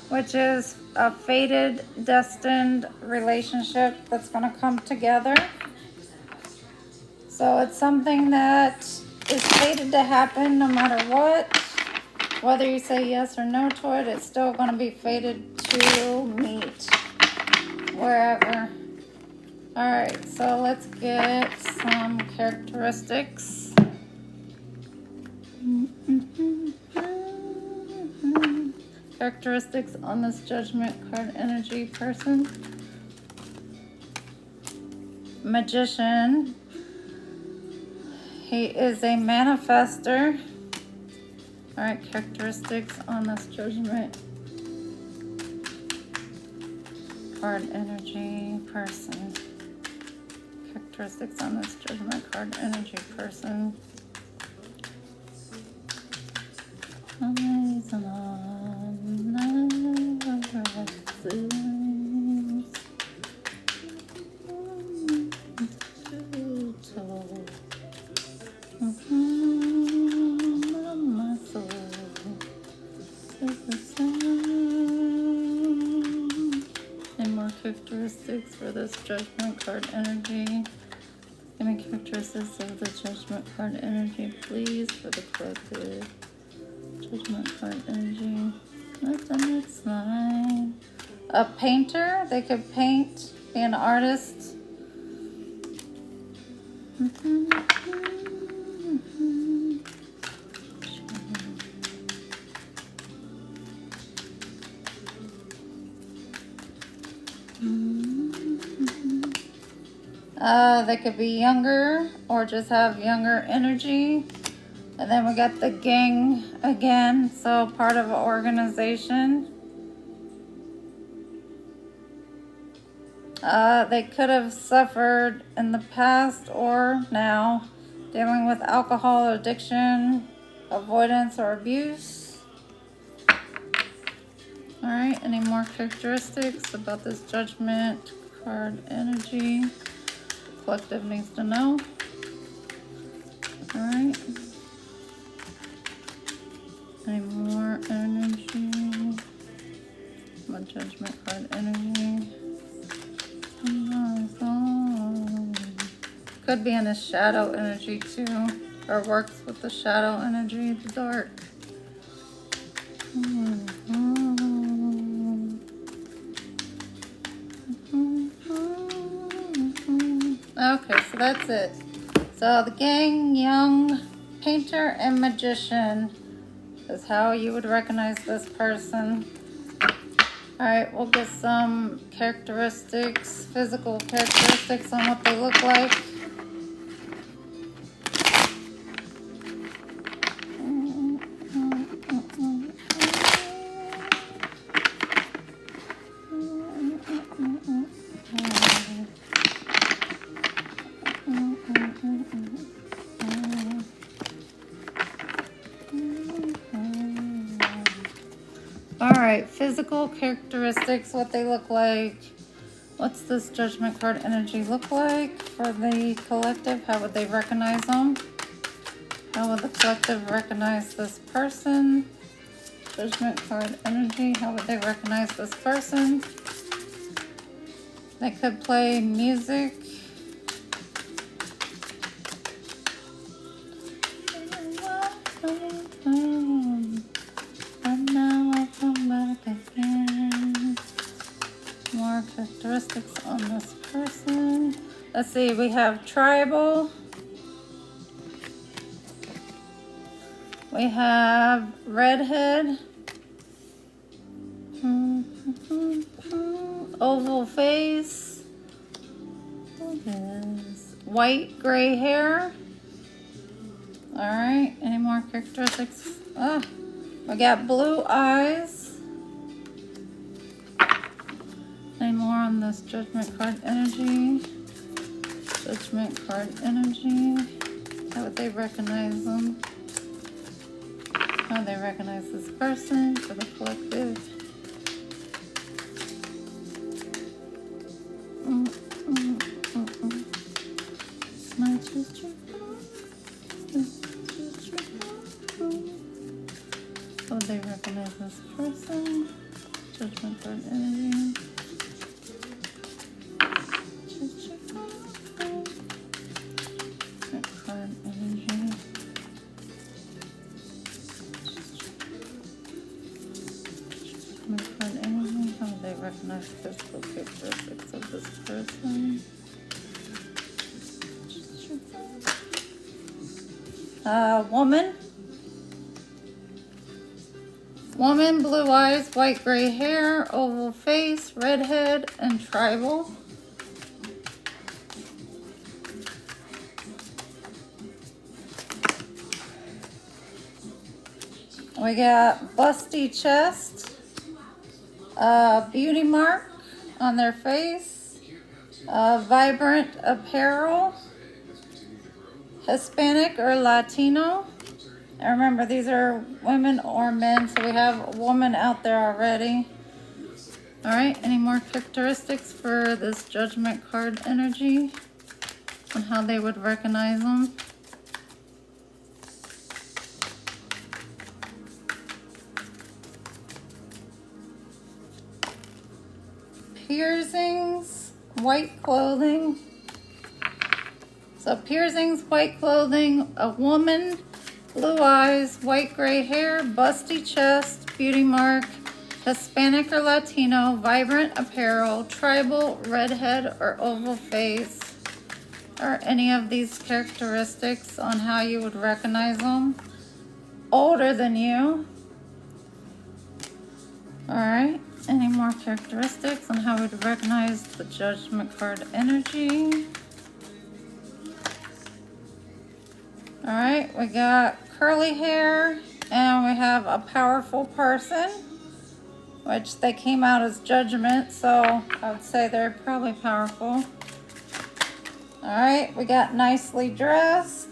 which is a fated, destined relationship that's going to come together. So it's something that is fated to happen no matter what. Whether you say yes or no to it, it's still going to be fated to meet wherever. Alright, so let's get some characteristics. Characteristics on this Judgment card energy person. Magician. He is a manifester. Alright, characteristics on this Judgment card energy person. Characteristics on this Judgment card energy person. And more characteristics for this Judgment card energy. Give me characteristics of the Judgment card energy, please, for the collective. Judgment card energy. What's the next line? A painter. They could paint, be an artist. They could be younger or just have younger energy. And then we got the gang again, so part of an organization. They could have suffered in the past or now dealing with alcohol addiction, avoidance, or abuse. Alright, any more characteristics about this Judgment card energy? Collective needs to know. Alright. Any more energy? My Judgment card energy. Could be in a shadow energy too, or works with the shadow energy, the dark. Okay, so that's it. So the gang, young, painter, and magician is how you would recognize this person. Alright, we'll get some characteristics, physical characteristics on what they look like. Alright, physical characteristics, what they look like. What's this Judgment card energy look like for the collective? How would they recognize them? How would the collective recognize this person? Judgment card energy, how would they recognize this person? They could play music. More characteristics on this person. Let's see, we have tribal. We have redhead. Oval face. White gray hair. Alright, any more characteristics? We got blue eyes. Any more on this Judgment card energy? Judgment card energy. How would they recognize them? How would they recognize this person for the collective? How would they recognize this person? Judgment card energy. recognize physical characteristics of this person. Woman. Woman, blue eyes, white gray hair, oval face, redhead, and tribal. We got busty chest, beauty mark on their face, vibrant apparel, Hispanic or Latino. And remember, these are women or men, so we have a woman out there already. All right, any more characteristics for this judgment card energy and how they would recognize them? Piercings, white clothing. So piercings, white clothing, a woman, blue eyes, white gray hair, busty chest, beauty mark, Hispanic or Latino, vibrant apparel, tribal, redhead, or oval face. Are any of these characteristics on how you would recognize them? Older than you. All right. Any more characteristics on how we would recognize the judgment card energy? All right, we got curly hair, and we have a powerful person, which they came out as judgment, so I would say they're probably powerful. All right, we got nicely dressed.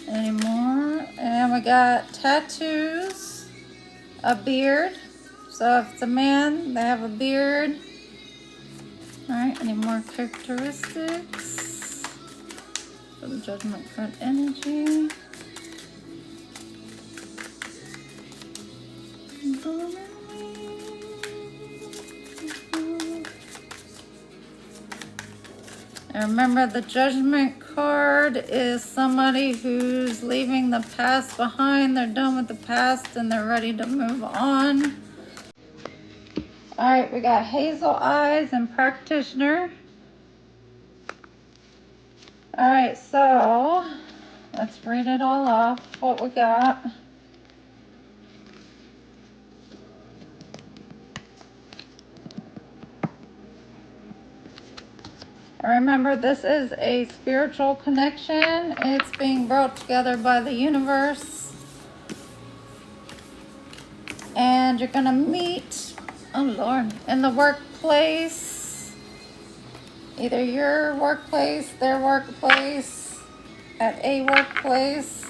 Any more? And we got tattoos, a beard. So if it's a man, they have a beard. All right, any more characteristics for the judgment card energy? And remember, the judgment card is somebody who's leaving the past behind. They're done with the past and they're ready to move on. All right, we got hazel eyes and practitioner. All right, so let's read it all off, what we got. Remember, this is a spiritual connection. It's being brought together by the universe. And you're going to meet, oh Lord, in the workplace. Either your workplace, their workplace, at a workplace.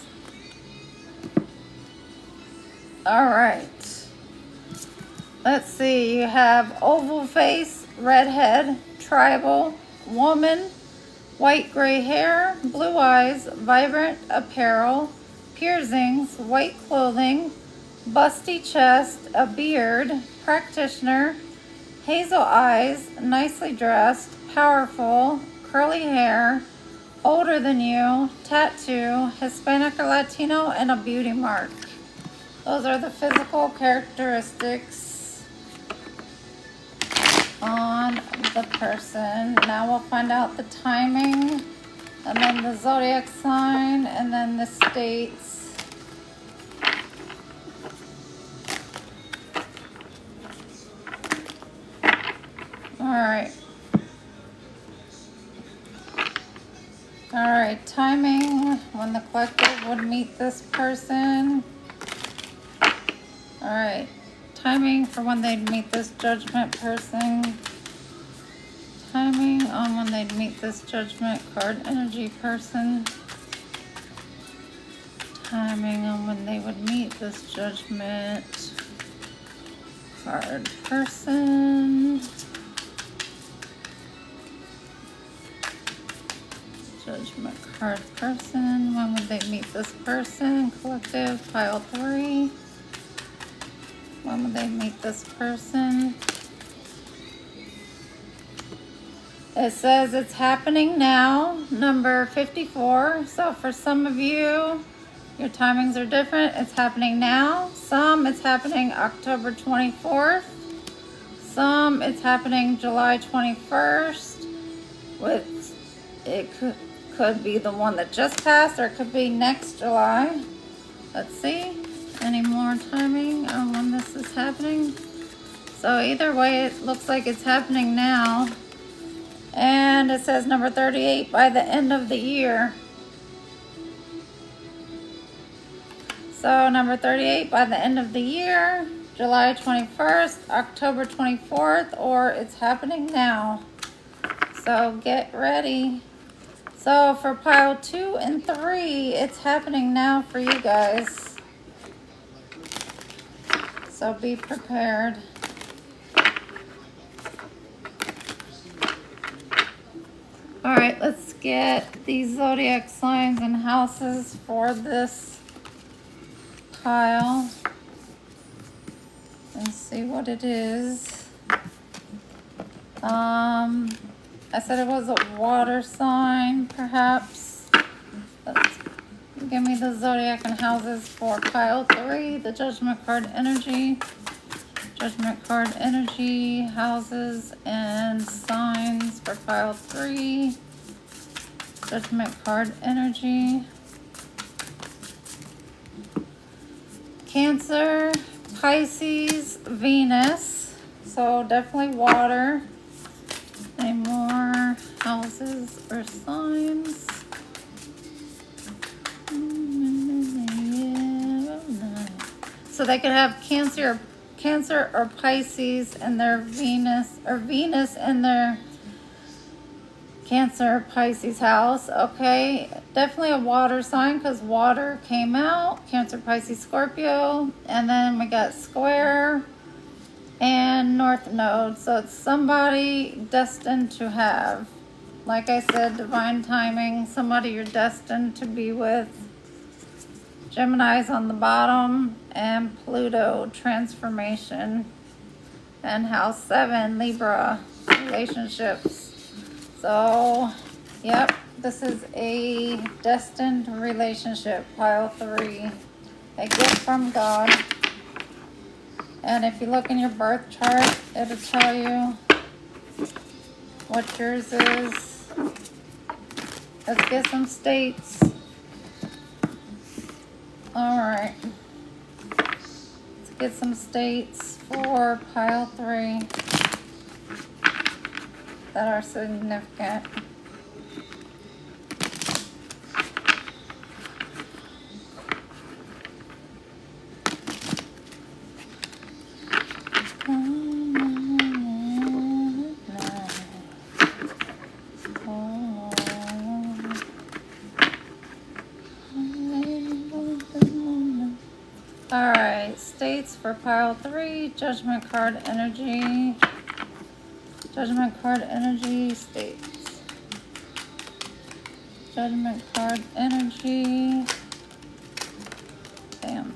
All right. Let's see. You have oval face, redhead, tribal, woman, white gray hair, blue eyes, vibrant apparel, piercings, white clothing, busty chest, a beard, practitioner, hazel eyes, nicely dressed, powerful, curly hair, older than you, tattoo, Hispanic or Latino, and a beauty mark. Those are the physical characteristics on the person. Now we'll find out the timing, and then the zodiac sign, and then the states. All right. All right, timing when the collective would meet this person. All right. Timing for when they'd meet this judgment person. Timing on when they'd meet this judgment card energy person. Timing on when they would meet this judgment card person. Judgment card person. When would they meet this person? Collective, pile 3. When would they meet this person? It says it's happening now, number 54. So for some of you, your timings are different. It's happening now. Some, it's happening October 24th. some it's happening July 21st, which it could be the one that just passed, or it could be next July. Let's see, any more timing on when this is happening? So either way, it looks like it's happening now. And it says number 38 by the end of the year. So number 38 by the end of the year, July 21st, October 24th, or it's happening now. So get ready. So for pile 2 and 3, it's happening now for you guys. So be prepared. All right, let's get these zodiac signs and houses for this pile and see what it is. I said it was a water sign, perhaps. Let's give me the zodiac and houses for pile 3, the judgment card energy. Judgment card energy, houses, and signs for pile 3. Judgment card energy. Cancer, Pisces, Venus. So definitely water. Any more houses or signs? So they could have Cancer or Pisces in their Venus, or Venus in their Cancer or Pisces house. Okay, definitely a water sign because water came out. Cancer, Pisces, Scorpio. And then we got square and north node. So it's somebody destined to have. Like I said, divine timing. Somebody you're destined to be with. Gemini's on the bottom, and Pluto, transformation, and house 7, Libra, relationships. So, yep, this is a destined relationship, pile 3, a gift from God. And if you look in your birth chart, it'll tell you what yours is. Let's get some states. All right, let's get some states for pile 3 that are significant. Alright, states for pile 3, judgment card energy. Judgment card energy, states. Judgment card energy. Damn.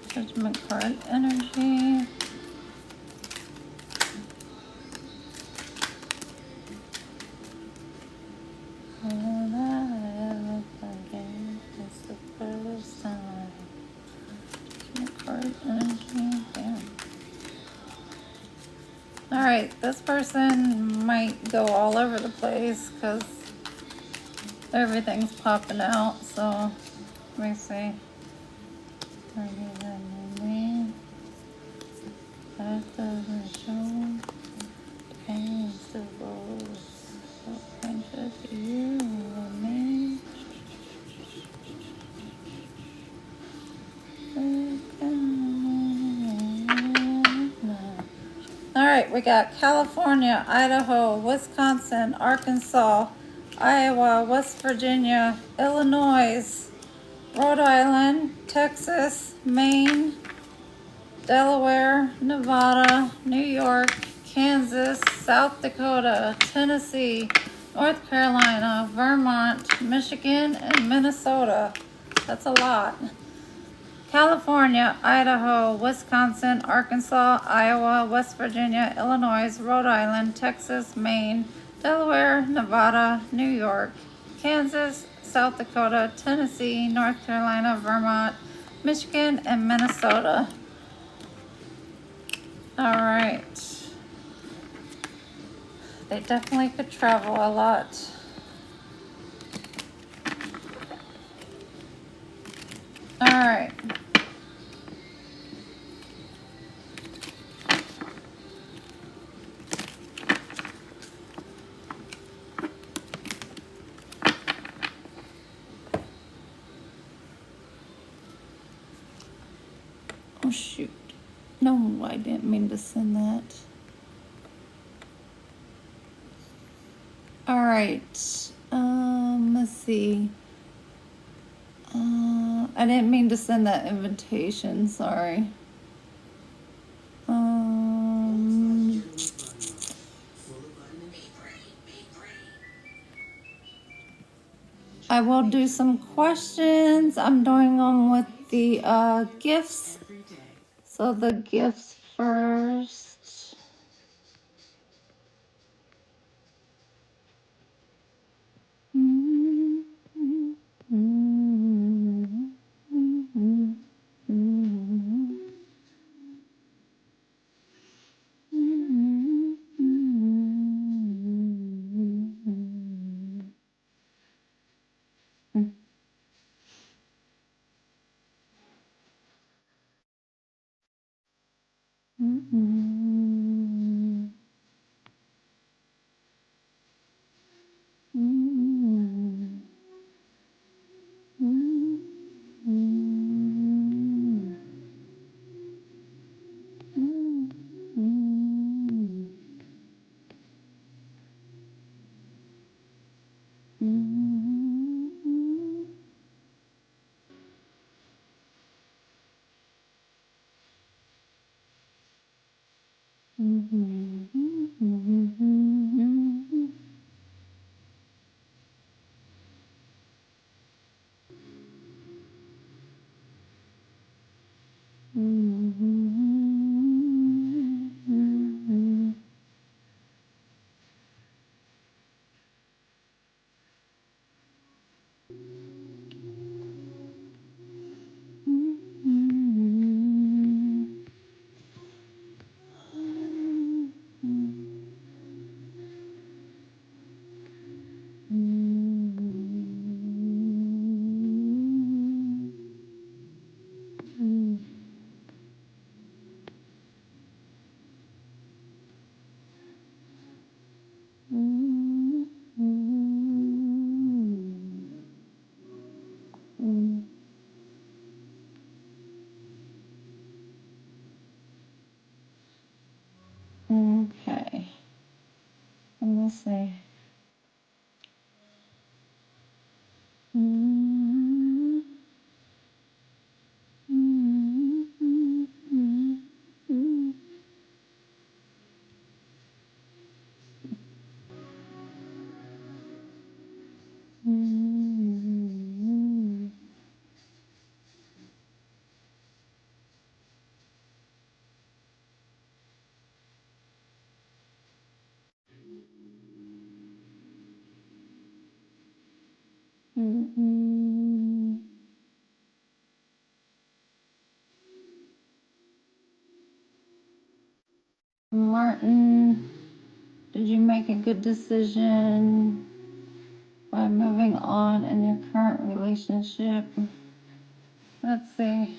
Judgment card energy. Alright, this person might go all over the place because everything's popping out, so let me see. That doesn't show. Pain still goes. So anxious, you and me. Alright, we got California, Idaho, Wisconsin, Arkansas, Iowa, West Virginia, Illinois, Rhode Island, Texas, Maine, Delaware, Nevada, New York, Kansas, South Dakota, Tennessee, North Carolina, Vermont, Michigan, and Minnesota. That's a lot. California, Idaho, Wisconsin, Arkansas, Iowa, West Virginia, Illinois, Rhode Island, Texas, Maine, Delaware, Nevada, New York, Kansas, South Dakota, Tennessee, North Carolina, Vermont, Michigan, and Minnesota. All right. They definitely could travel a lot. All right. Oh, shoot. No, I didn't mean to send that. All right. Let's see. I didn't mean to send that invitation. Sorry. I will do some questions. I'm doing on with the gifts. So the gifts first. Okay. Let me see. Martin, did you make a good decision by moving on in your current relationship? Let's see.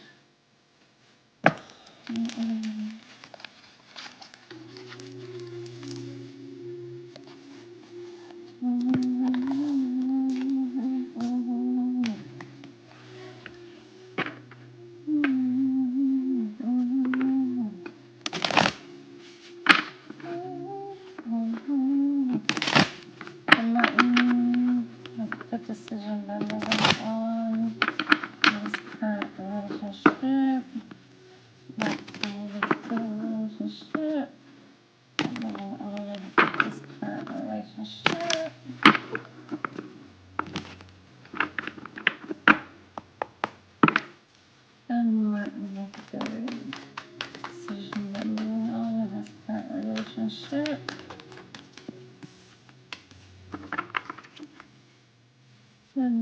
Martin, make a good decision by moving on in his current relationship. Relationship. Moving on in his current relationship. And Martin make a good decision by moving on in his current relationship. Good.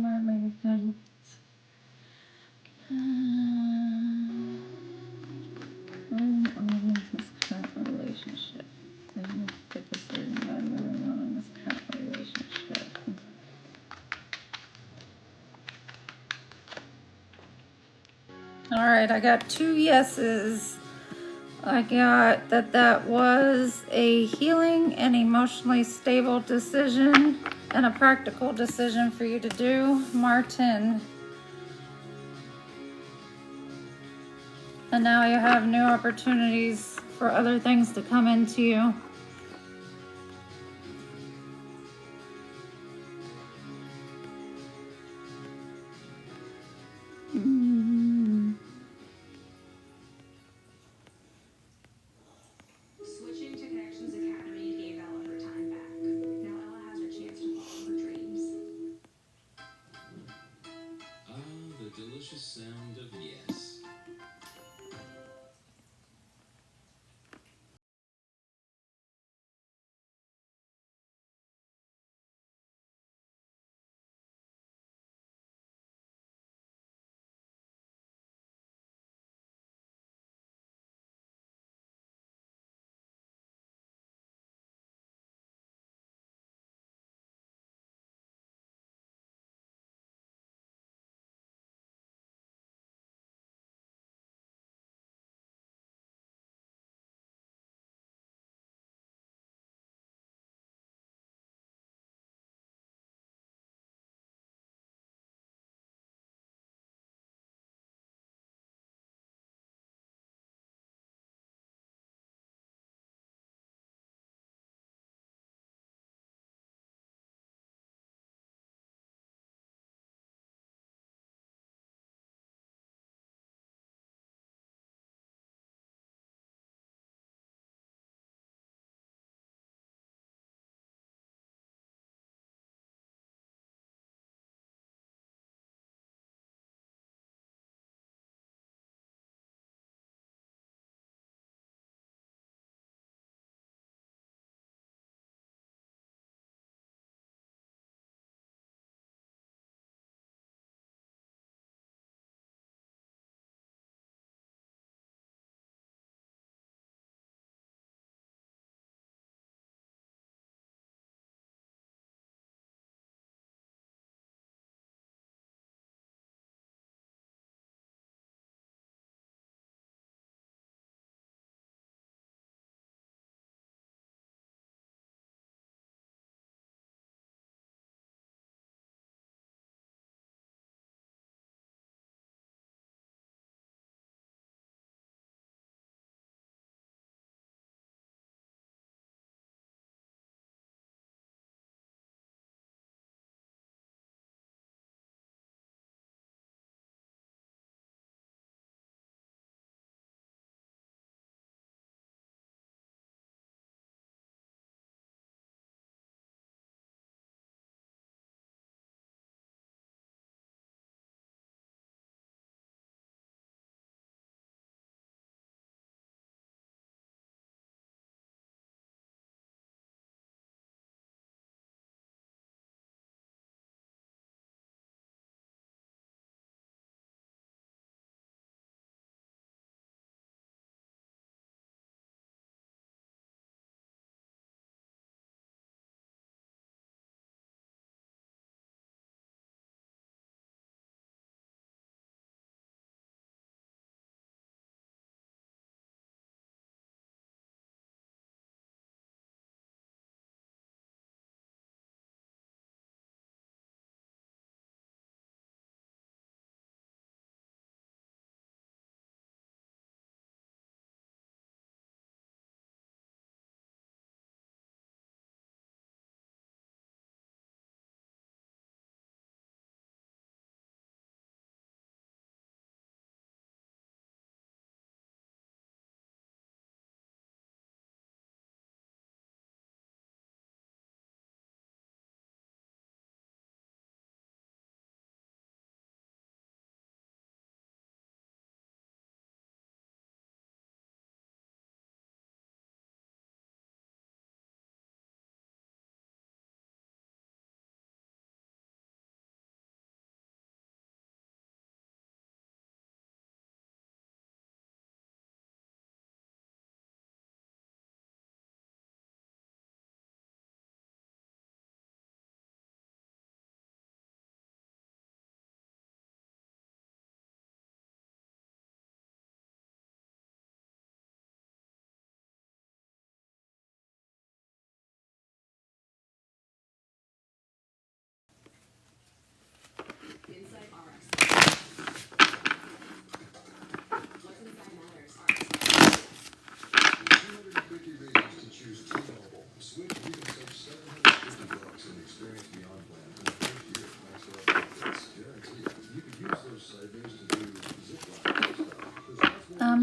This current relationship. Good decision by moving on in this current relationship. All right, I got 2 yeses. I got that was a healing and emotionally stable decision and a practical decision for you to do, Martin. And now you have new opportunities for other things to come into you. Switching to Connections Academy gave Ella her time back. Now Ella has her chance to follow her dreams. The delicious sound of yes.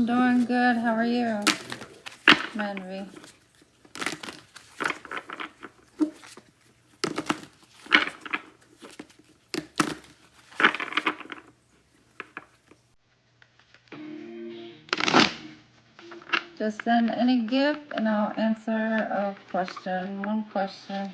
I'm doing good. How are you, Manvi? Just send any gift and I'll answer a question. One question.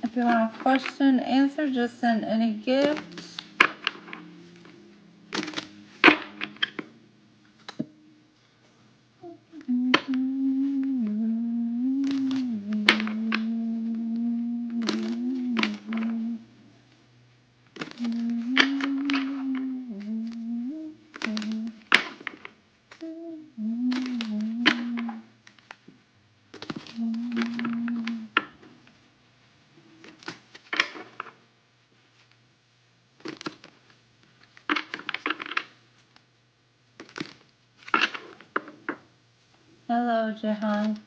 If you want a question answered, just send any gift. Hello, Jehan.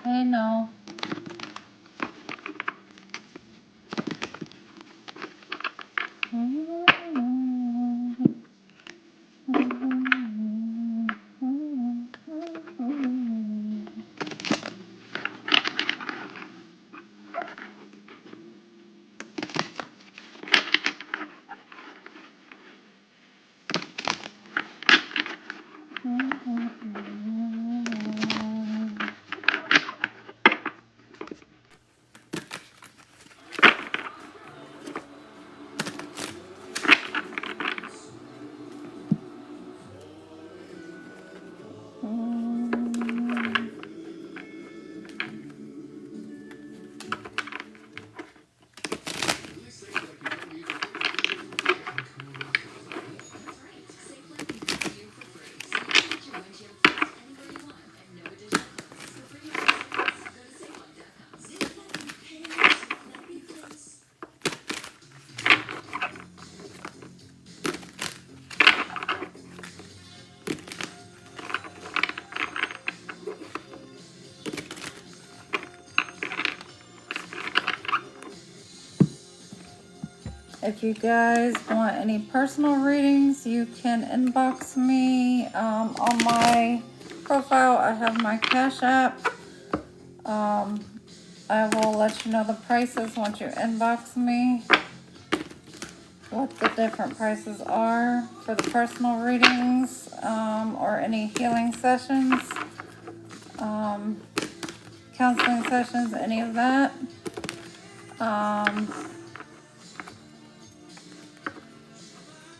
Hey, no. If you guys want any personal readings, you can inbox me on my profile. I have my Cash App. I will let you know the prices once you inbox me, what the different prices are for the personal readings, or any healing sessions, counseling sessions, any of that.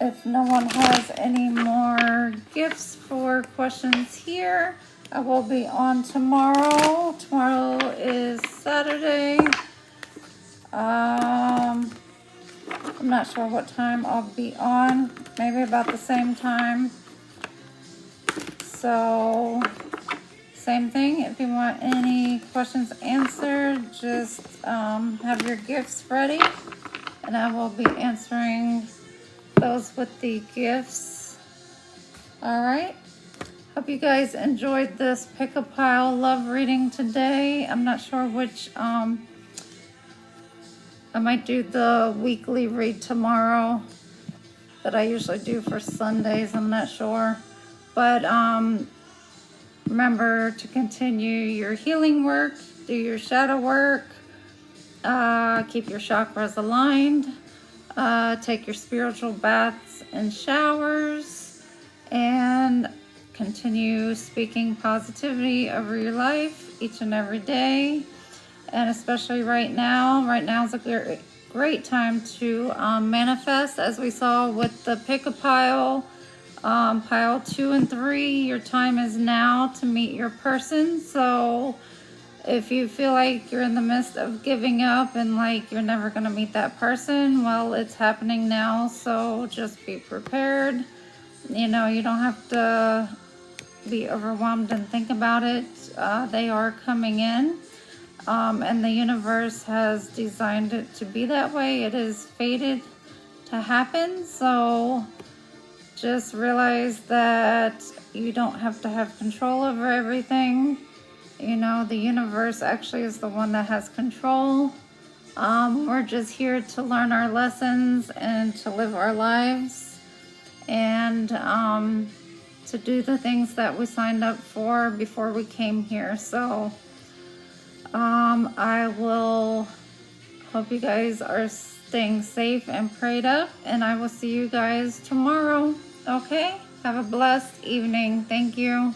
If no one has any more gifts for questions here, I will be on tomorrow. Tomorrow is Saturday. I'm not sure what time I'll be on. Maybe about the same time. So, same thing. If you want any questions answered, just have your gifts ready, and I will be answering those with the gifts. All right. Hope you guys enjoyed this pick a pile love reading today. I'm not sure which. I might do the weekly read tomorrow that I usually do for Sundays. I'm not sure, but remember to continue your healing work, do your shadow work, keep your chakras aligned, take your spiritual baths and showers, and continue speaking positivity over your life each and every day. And especially right now is a great time to manifest, as we saw with the pick a pile. Pile 2 and 3, your time is now to meet your person. So if you feel like you're in the midst of giving up and like you're never going to meet that person, well, it's happening now. So just be prepared. You know, you don't have to be overwhelmed and think about it. They are coming in. And the universe has designed it to be that way. It is fated to happen. So just realize that you don't have to have control over everything. You know, the universe actually is the one that has control. We're just here to learn our lessons and to live our lives, and to do the things that we signed up for before we came here. So I will hope you guys are staying safe and prayed up, and I will see you guys tomorrow. Okay? Have a blessed evening. Thank you.